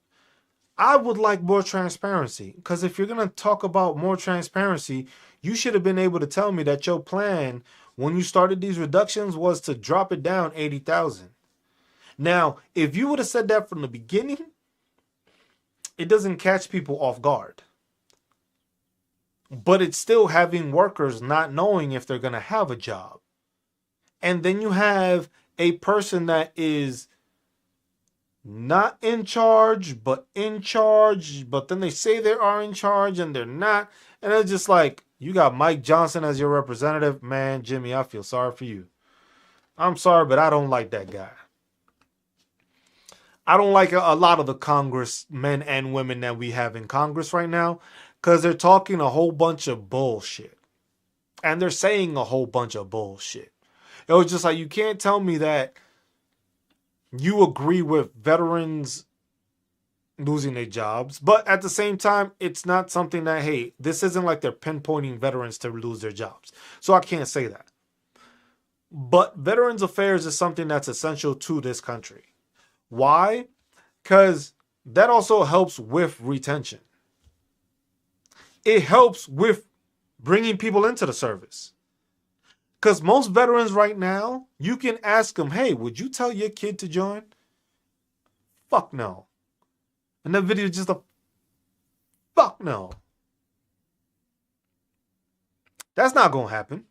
I would like more transparency, because if you're going to talk about more transparency, you should have been able to tell me that your plan when you started these reductions was to drop it down 80,000. Now, if you would have said that from the beginning, it doesn't catch people off guard. But it's still having workers not knowing if they're going to have a job. And then you have a person that is not in charge, but in charge, but then they say they are in charge and they're not. And it's just like, you got Mike Johnson as your representative. Man, Jimmy, I feel sorry for you. I'm sorry, but I don't like that guy. I don't like a lot of the congressmen and women that we have in Congress right now, because they're talking a whole bunch of bullshit. And they're saying a whole bunch of bullshit. It was just like, you can't tell me that you agree with veterans losing their jobs, but at the same time, it's not something that, hey, this isn't like they're pinpointing veterans to lose their jobs. So I can't say that. But Veterans Affairs is something that's essential to this country. Why? Because that also helps with retention. It helps with bringing people into the service. Because most veterans right now, you can ask them, hey, would you tell your kid to join? Fuck no. And that video is just a fuck no. That's not going to happen.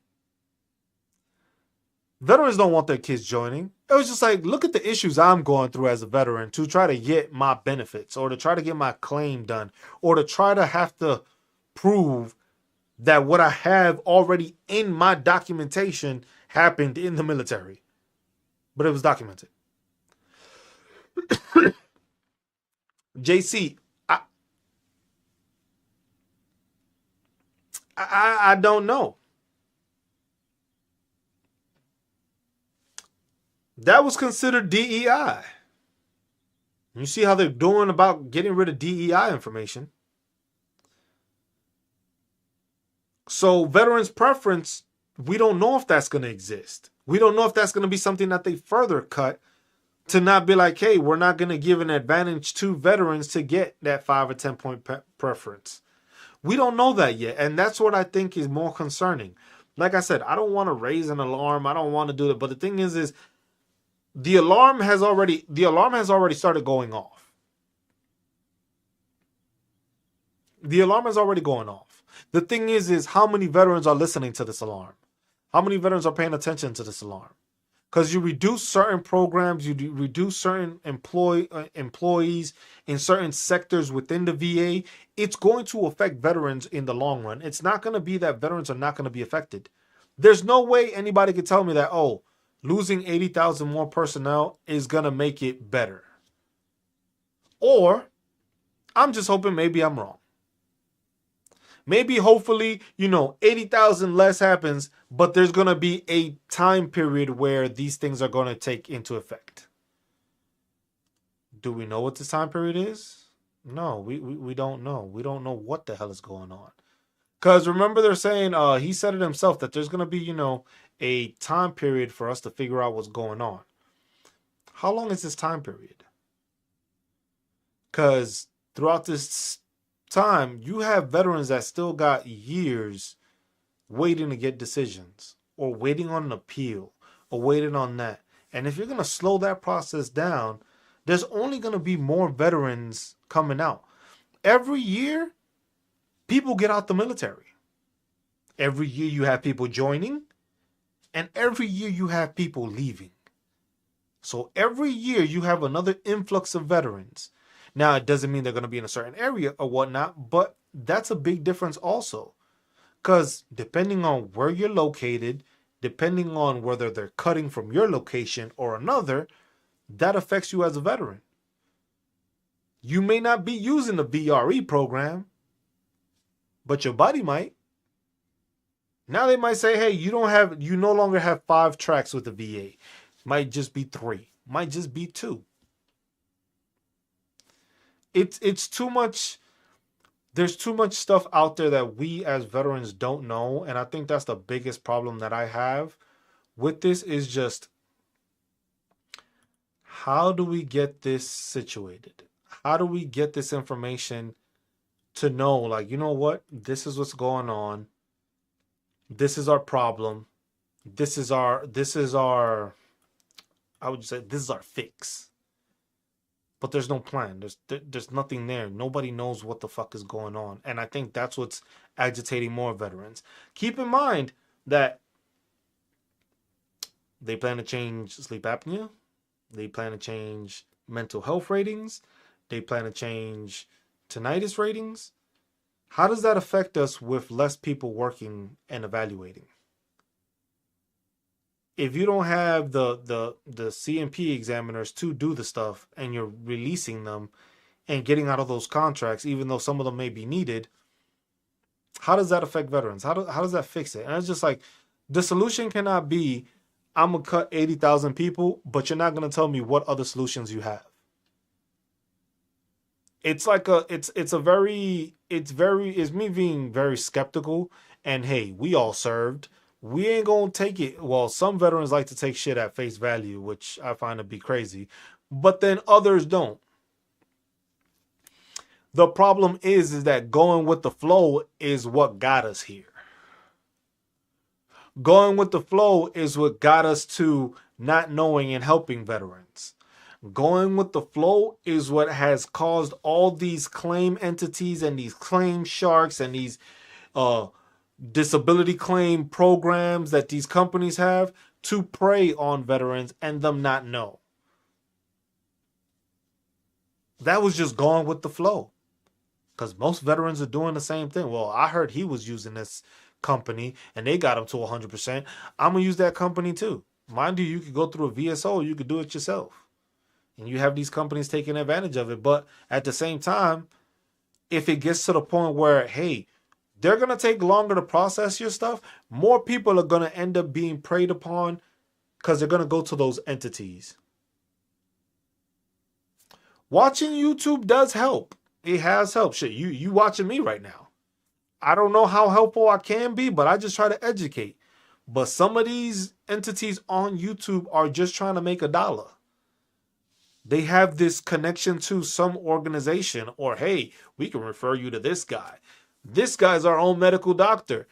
Veterans don't want their kids joining. It was just like, look at the issues I'm going through as a veteran to try to get my benefits, or to try to get my claim done, or to try to have to prove that what I have already in my documentation happened in the military. But it was documented. JC, I don't know. That was considered DEI. You see how they're doing about getting rid of DEI information. So veterans preference, we don't know if that's going to exist. We don't know if that's going to be something that they further cut to not be like, hey, we're not going to give an advantage to veterans to get that 5 or 10 point preference. We don't know that yet. And that's what I think is more concerning. Like I said, I don't want to raise an alarm. I don't want to do that. But the thing is the alarm has already started going off. The alarm is already going off. The thing is how many veterans are listening to this alarm? How many veterans are paying attention to this alarm? Because you reduce certain programs, you reduce certain employees in certain sectors within the VA, it's going to affect veterans in the long run. It's not going to be that veterans are not going to be affected. There's no way anybody could tell me that, oh, losing 80,000 more personnel is going to make it better. Or I'm just hoping maybe I'm wrong. Maybe, hopefully, 80,000 less happens, but there's going to be a time period where these things are going to take into effect. Do we know what this time period is? No, we don't know. We don't know what the hell is going on. Because remember, they're saying, he said it himself, that there's going to be, a time period for us to figure out what's going on. How long is this time period? Because throughout this time, you have veterans that still got years waiting to get decisions or waiting on an appeal or waiting on that. And if you're going to slow that process down, there's only going to be more veterans coming out. Every year, people get out the military. Every year you have people joining, and every year you have people leaving. So every year you have another influx of veterans. Now, it doesn't mean they're going to be in a certain area or whatnot, but that's a big difference also. Because depending on where you're located, depending on whether they're cutting from your location or another, that affects you as a veteran. You may not be using the VRE program, but your buddy might. Now they might say, hey, you no longer have 5 tracks with the VA. Might just be 3. Might just be 2. It's too much. There's too much stuff out there that we as veterans don't know. And I think that's the biggest problem that I have with this is just, how do we get this situated? How do we get this information to know, like, you know what? This is what's going on. This is our problem. This is our, I would say, this is our fix. But there's no plan. There's nothing there. Nobody knows what the fuck is going on. And I think that's what's agitating more veterans. Keep in mind that they plan to change sleep apnea. They plan to change mental health ratings. They plan to change tinnitus ratings. How does that affect us with less people working and evaluating? If you don't have the CMP examiners to do the stuff and you're releasing them and getting out of those contracts, even though some of them may be needed, how does that affect veterans? How does that fix it? And it's just like, the solution cannot be, I'm going to cut 80,000 people, but you're not going to tell me what other solutions you have. It's like it's me being very skeptical. And hey, we all served. We ain't gonna take it. Well, some veterans like to take shit at face value, which I find to be crazy, but then others don't. The problem is that going with the flow is what got us here. Going with the flow is what got us to not knowing and helping veterans. Going with the flow is what has caused all these claim entities and these claim sharks and these disability claim programs that these companies have to prey on veterans and them not know. That was just going with the flow. Because most veterans are doing the same thing. Well, I heard he was using this company and they got him to 100%. I'm going to use that company too. Mind you, you could go through a VSO, you could do it yourself. And you have these companies taking advantage of it. But at the same time, if it gets to the point where, hey, they're going to take longer to process your stuff, more people are going to end up being preyed upon because they're going to go to those entities. Watching YouTube does help. It has helped. Shit, you watching me right now. I don't know how helpful I can be, but I just try to educate. But some of these entities on YouTube are just trying to make $1. They have this connection to some organization, or hey, we can refer you to this guy. This guy's our own medical doctor.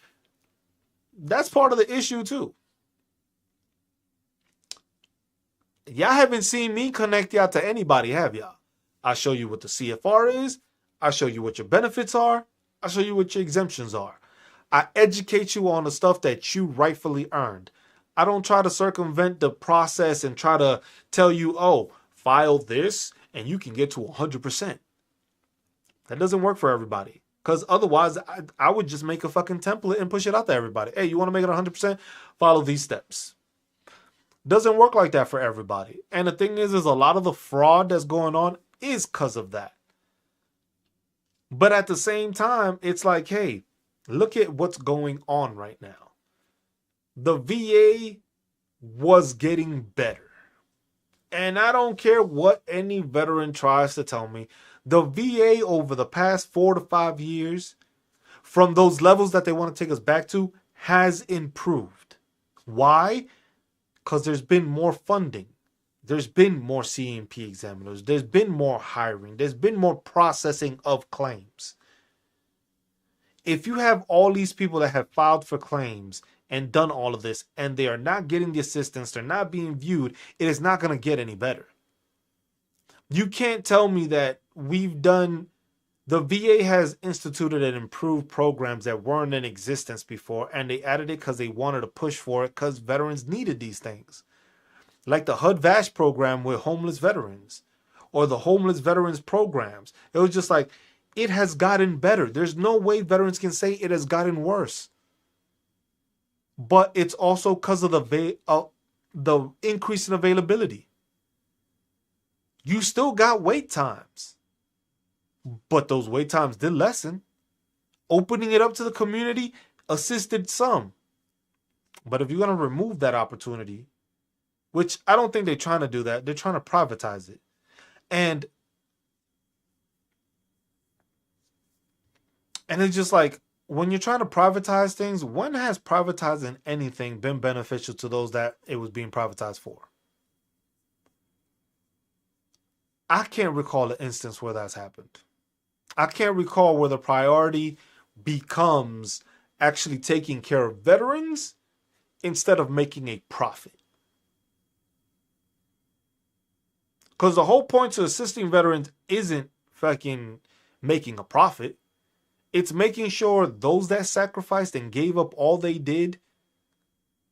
That's part of the issue too. Y'all haven't seen me connect y'all to anybody, have y'all? I show you what the CFR is. I show you what your benefits are. I show you what your exemptions are. I educate you on the stuff that you rightfully earned. I don't try to circumvent the process and try to tell you, oh, file this and you can get to 100%. That doesn't work for everybody. Because otherwise, I would just make a fucking template and push it out to everybody. Hey, you want to make it 100%? Follow these steps. Doesn't work like that for everybody. And the thing is a lot of the fraud that's going on is because of that. But at the same time, it's like, hey, look at what's going on right now. The VA was getting better. And I don't care what any veteran tries to tell me. The VA over the past 4 to 5 years, from those levels that they want to take us back to, has improved. Why? Because there's been more funding. There's been more CMP examiners. There's been more hiring. There's been more processing of claims. If you have all these people that have filed for claims and done all of this, and they are not getting the assistance, they're not being viewed, it is not going to get any better. You can't tell me that the VA has instituted and improved programs that weren't in existence before, and they added it because they wanted to push for it because veterans needed these things. Like the HUD-VASH program with homeless veterans, or the homeless veterans programs. It was just like, it has gotten better. There's no way veterans can say it has gotten worse. But it's also because of the increase in availability. You still got wait times, but those wait times did lessen. Opening it up to the community assisted some. But if you're going to remove that opportunity, which I don't think they're trying to do that, they're trying to privatize it. And it's just like, when you're trying to privatize things, when has privatizing anything been beneficial to those that it was being privatized for? I can't recall an instance where that's happened. I can't recall where the priority becomes actually taking care of veterans instead of making a profit. Because the whole point to assisting veterans isn't fucking making a profit. It's making sure those that sacrificed and gave up all they did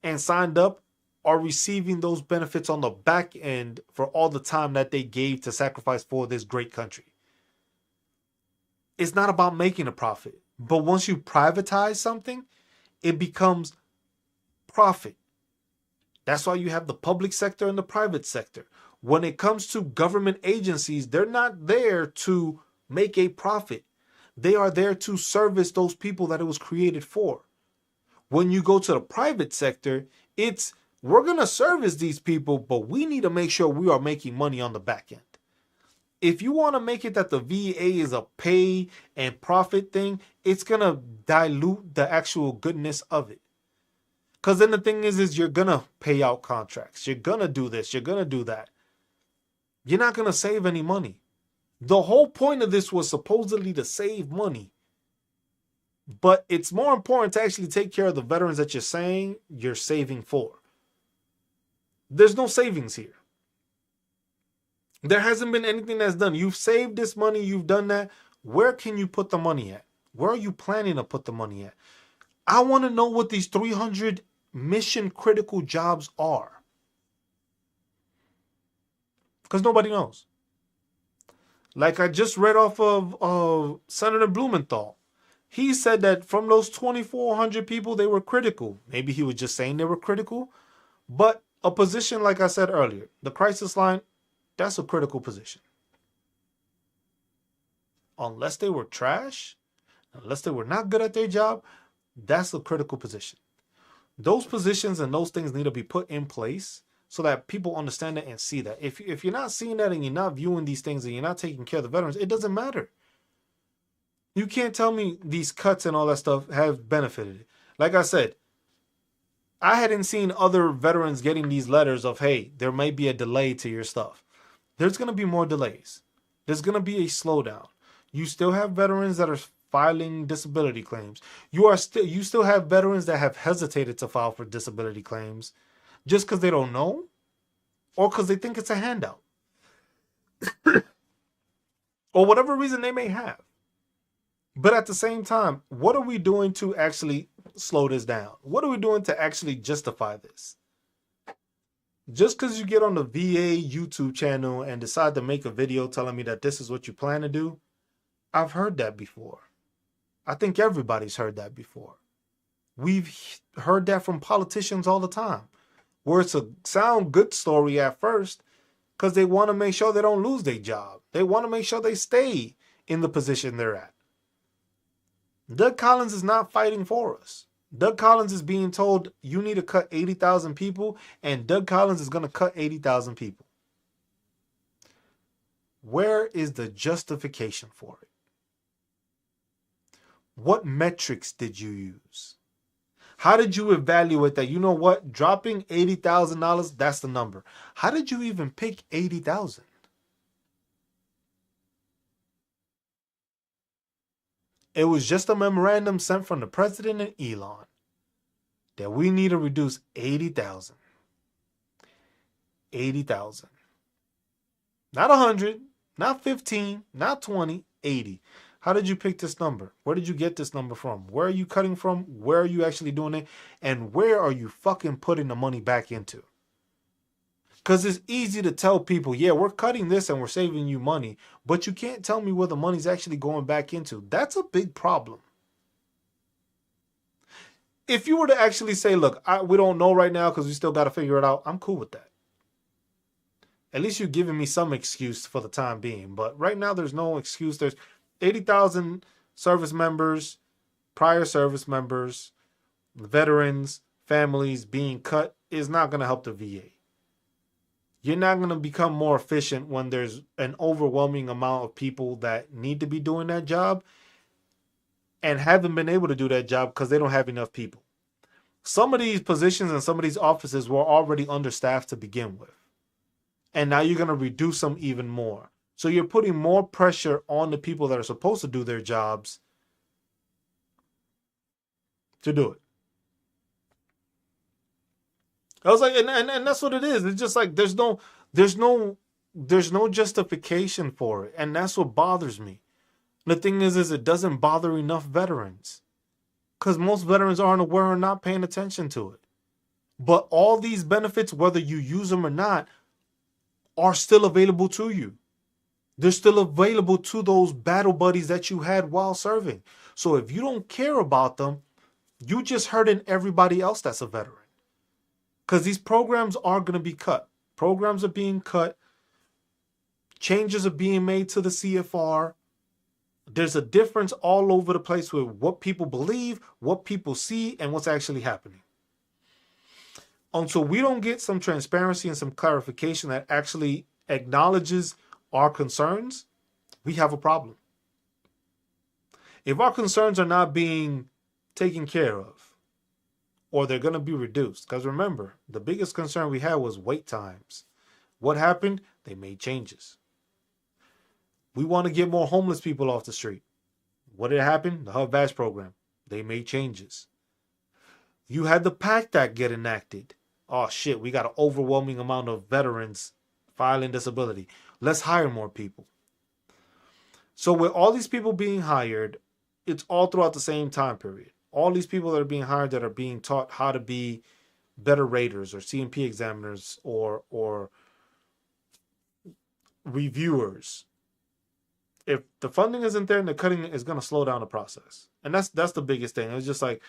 and signed up are receiving those benefits on the back end for all the time that they gave to sacrifice for this great country. It's not about making a profit. But once you privatize something, it becomes profit. That's why you have the public sector and the private sector. When it comes to government agencies, they're not there to make a profit. They are there to service those people that it was created for. When you go to the private sector, it's, we're going to service these people, but we need to make sure we are making money on the back end. If you want to make it that the VA is a pay and profit thing, it's going to dilute the actual goodness of it. Because then the thing is you're going to pay out contracts. You're going to do this. You're going to do that. You're not going to save any money. The whole point of this was supposedly to save money. But it's more important to actually take care of the veterans that you're saying you're saving for. There's no savings here. There hasn't been anything that's done. You've saved this money. You've done that. Where can you put the money at? Where are you planning to put the money at? I want to know what these 300 mission critical jobs are. Because nobody knows. Like I just read off of Senator Blumenthal. He said that from those 2,400 people, they were critical. Maybe he was just saying they were critical. But a position, like I said earlier, the crisis line, that's a critical position. Unless they were trash, unless they were not good at their job, that's a critical position. Those positions and those things need to be put in place so that people understand it and see that. If you're not seeing that and you're not viewing these things and you're not taking care of the veterans, it doesn't matter. You can't tell me these cuts and all that stuff have benefited it. Like I said, I hadn't seen other veterans getting these letters of, hey, there may be a delay to your stuff. There's going to be more delays. There's going to be a slowdown. You still have veterans that are filing disability claims. You still have veterans that have hesitated to file for disability claims just because they don't know or because they think it's a handout or whatever reason they may have. But at the same time, what are we doing to actually slow this down? What are we doing to actually justify this? Just because you get on the VA YouTube channel and decide to make a video telling me that this is what you plan to do, I've heard that before. I think everybody's heard that before. We've heard that from politicians all the time, where it's a sound good story at first because they want to make sure they don't lose their job. They want to make sure they stay in the position they're at. Doug Collins is not fighting for us. Doug Collins is being told you need to cut 80,000 people, and Doug Collins is going to cut 80,000 people. Where is the justification for it? What metrics did you use? How did you evaluate that? You know what? Dropping $80,000, that's the number. How did you even pick 80,000? It was just a memorandum sent from the president and Elon that we need to reduce 80,000. 80,000. Not 100, not 15, not 20, 80. How did you pick this number? Where did you get this number from? Where are you cutting from? Where are you actually doing it? And where are you fucking putting the money back into? Because it's easy to tell people, yeah, we're cutting this and we're saving you money, but you can't tell me where the money's actually going back into. That's a big problem. If you were to actually say, look, we don't know right now because we still got to figure it out, I'm cool with that. At least you're giving me some excuse for the time being. But right now, there's no excuse. There's 80,000 service members, prior service members, veterans, families being cut is not going to help the VA. You're not going to become more efficient when there's an overwhelming amount of people that need to be doing that job and haven't been able to do that job because they don't have enough people. Some of these positions and some of these offices were already understaffed to begin with. And now you're going to reduce them even more. So you're putting more pressure on the people that are supposed to do their jobs to do it. I was like, and that's what it is. It's just like there's no justification for it. And that's what bothers me. The thing is it doesn't bother enough veterans. Because most veterans aren't aware or not paying attention to it. But all these benefits, whether you use them or not, are still available to you. They're still available to those battle buddies that you had while serving. So if you don't care about them, you just hurting everybody else that's a veteran. Because these programs are going to be cut. Programs are being cut. Changes are being made to the CFR. There's a difference all over the place with what people believe, what people see, and what's actually happening. Until we don't get some transparency and some clarification that actually acknowledges our concerns, we have a problem. If our concerns are not being taken care of, or they're going to be reduced, because remember, the biggest concern we had was wait times. What happened? They made changes. We want to get more homeless people off the street. What did happen? The HUD VASH program. They made changes. You had the PACT Act get enacted. Oh shit, we got an overwhelming amount of veterans filing disability. Let's hire more people. So with all these people being hired, it's all throughout the same time period. All these people that are being hired that are being taught how to be better raters or CMP examiners or reviewers. If the funding isn't there and the cutting is going to slow down the process. And that's the biggest thing. It's just like,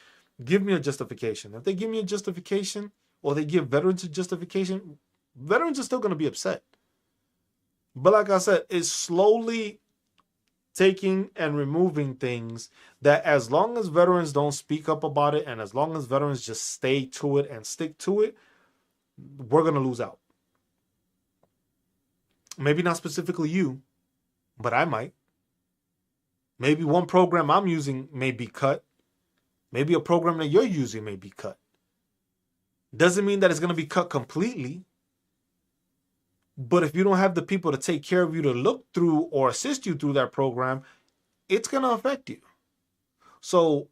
give me a justification. If they give me a justification or they give veterans a justification, veterans are still going to be upset. But like I said, it's slowly taking and removing things that as long as veterans don't speak up about it and as long as veterans just stay to it and stick to it, we're going to lose out. Maybe not specifically you, but I might. Maybe one program I'm using may be cut. Maybe a program that you're using may be cut. Doesn't mean that it's going to be cut completely. But if you don't have the people to take care of you to look through or assist you through that program, it's going to affect you. So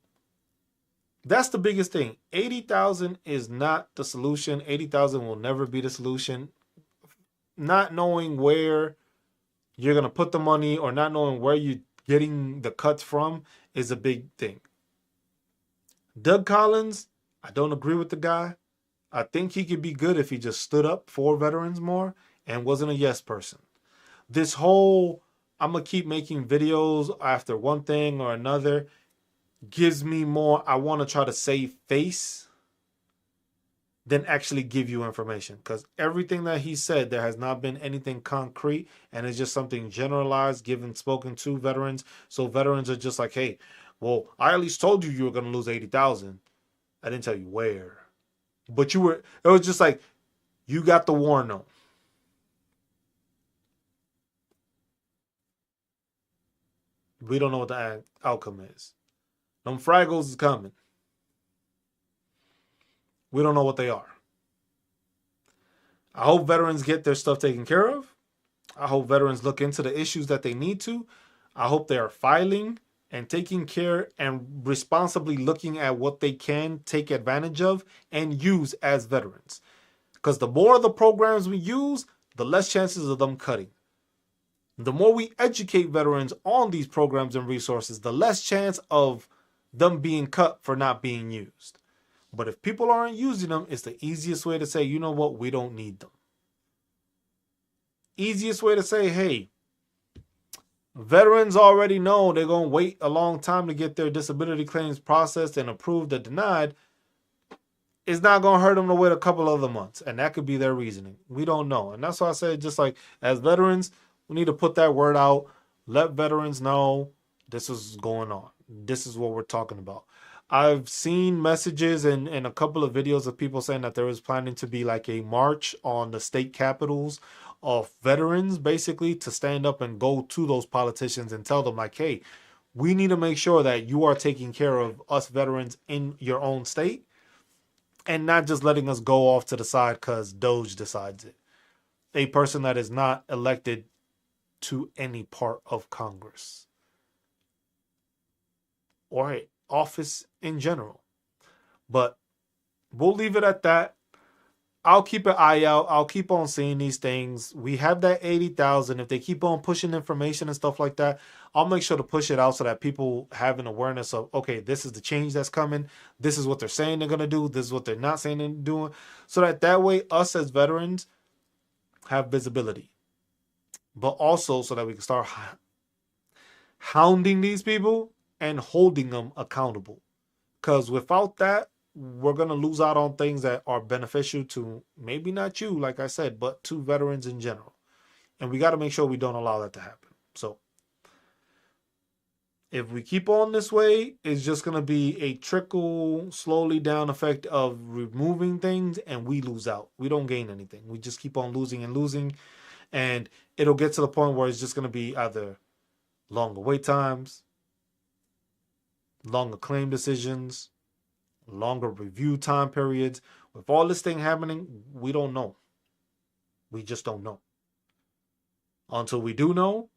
that's the biggest thing. 80,000 is not the solution. 80,000 will never be the solution. Not knowing where you're going to put the money or not knowing where you're getting the cuts from is a big thing. Doug Collins, I don't agree with the guy. I think he could be good if he just stood up for veterans more and wasn't a yes person. This whole, I'm going to keep making videos after one thing or another gives me more, I want to try to save face than actually give you information. Because everything that he said, there has not been anything concrete and it's just something generalized, spoken to veterans. So veterans are just like, hey, well, I at least told you were going to lose 80,000. I didn't tell you where. But it was just like, you got the warrant on. We don't know what the outcome is. Them Fraggles is coming. We don't know what they are. I hope veterans get their stuff taken care of. I hope veterans look into the issues that they need to. I hope they are filing and taking care and responsibly looking at what they can take advantage of and use as veterans. Because the more of the programs we use, the less chances of them cutting. The more we educate veterans on these programs and resources, the less chance of them being cut for not being used. But if people aren't using them, it's the easiest way to say, you know what, we don't need them. Easiest way to say, hey, veterans already know they're going to wait a long time to get their disability claims processed and approved or denied. It's not going to hurt them to wait a couple other months. And that could be their reasoning. We don't know. And that's why I say, just like as veterans, we need to put that word out. Let veterans know this is going on. This is what we're talking about. I've seen messages and a couple of videos of people saying that there is planning to be like a march on the state capitals of veterans, basically, to stand up and go to those politicians and tell them like, hey, we need to make sure that you are taking care of us veterans in your own state and not just letting us go off to the side because Doge decides it. A person that is not elected to any part of Congress or office in general. But we'll leave it at that. I'll keep an eye out. I'll keep on seeing these things. We have that 80,000. If they keep on pushing information and stuff like that, I'll make sure to push it out so that people have an awareness of, okay, this is the change that's coming. This is what they're saying they're going to do. This is what they're not saying they're doing. So that way, us as veterans have visibility. But also so that we can start hounding these people and holding them accountable. Because without that, we're going to lose out on things that are beneficial to maybe not you, like I said, but to veterans in general. And we got to make sure we don't allow that to happen. So if we keep on this way, it's just going to be a trickle, slowly down effect of removing things and we lose out. We don't gain anything. We just keep on losing and losing. And it'll get to the point where it's just going to be either longer wait times, longer claim decisions, longer review time periods. With all this thing happening, we don't know. We just don't know. Until we do know,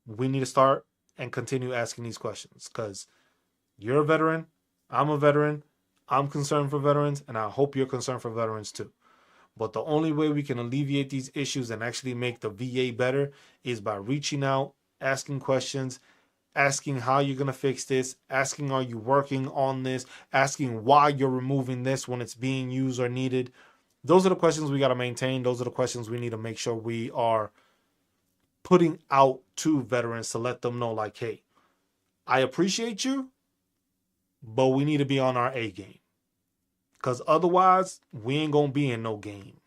we need to start and continue asking these questions because you're a veteran, I'm a veteran, I'm concerned for veterans, and I hope you're concerned for veterans too. But the only way we can alleviate these issues and actually make the VA better is by reaching out, asking questions, asking how you're going to fix this, asking are you working on this, asking why you're removing this when it's being used or needed. Those are the questions we got to maintain. Those are the questions we need to make sure we are putting out to veterans to let them know like, hey, I appreciate you, but we need to be on our A game. Because otherwise, we ain't going to be in no game.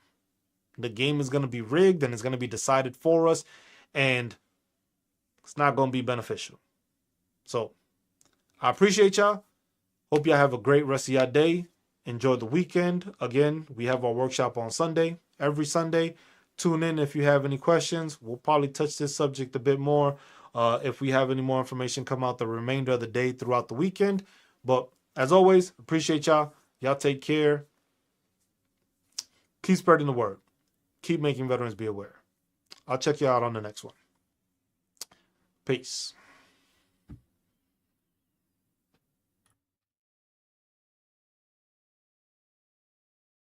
The game is going to be rigged and it's going to be decided for us. And it's not going to be beneficial. So, I appreciate y'all. Hope y'all have a great rest of your day. Enjoy the weekend. Again, we have our workshop on Sunday. Every Sunday. Tune in if you have any questions. We'll probably touch this subject a bit more if we have any more information come out the remainder of the day throughout the weekend. But as always, appreciate y'all. Y'all take care. Keep spreading the word. Keep making veterans be aware. I'll check you out on the next one. Peace.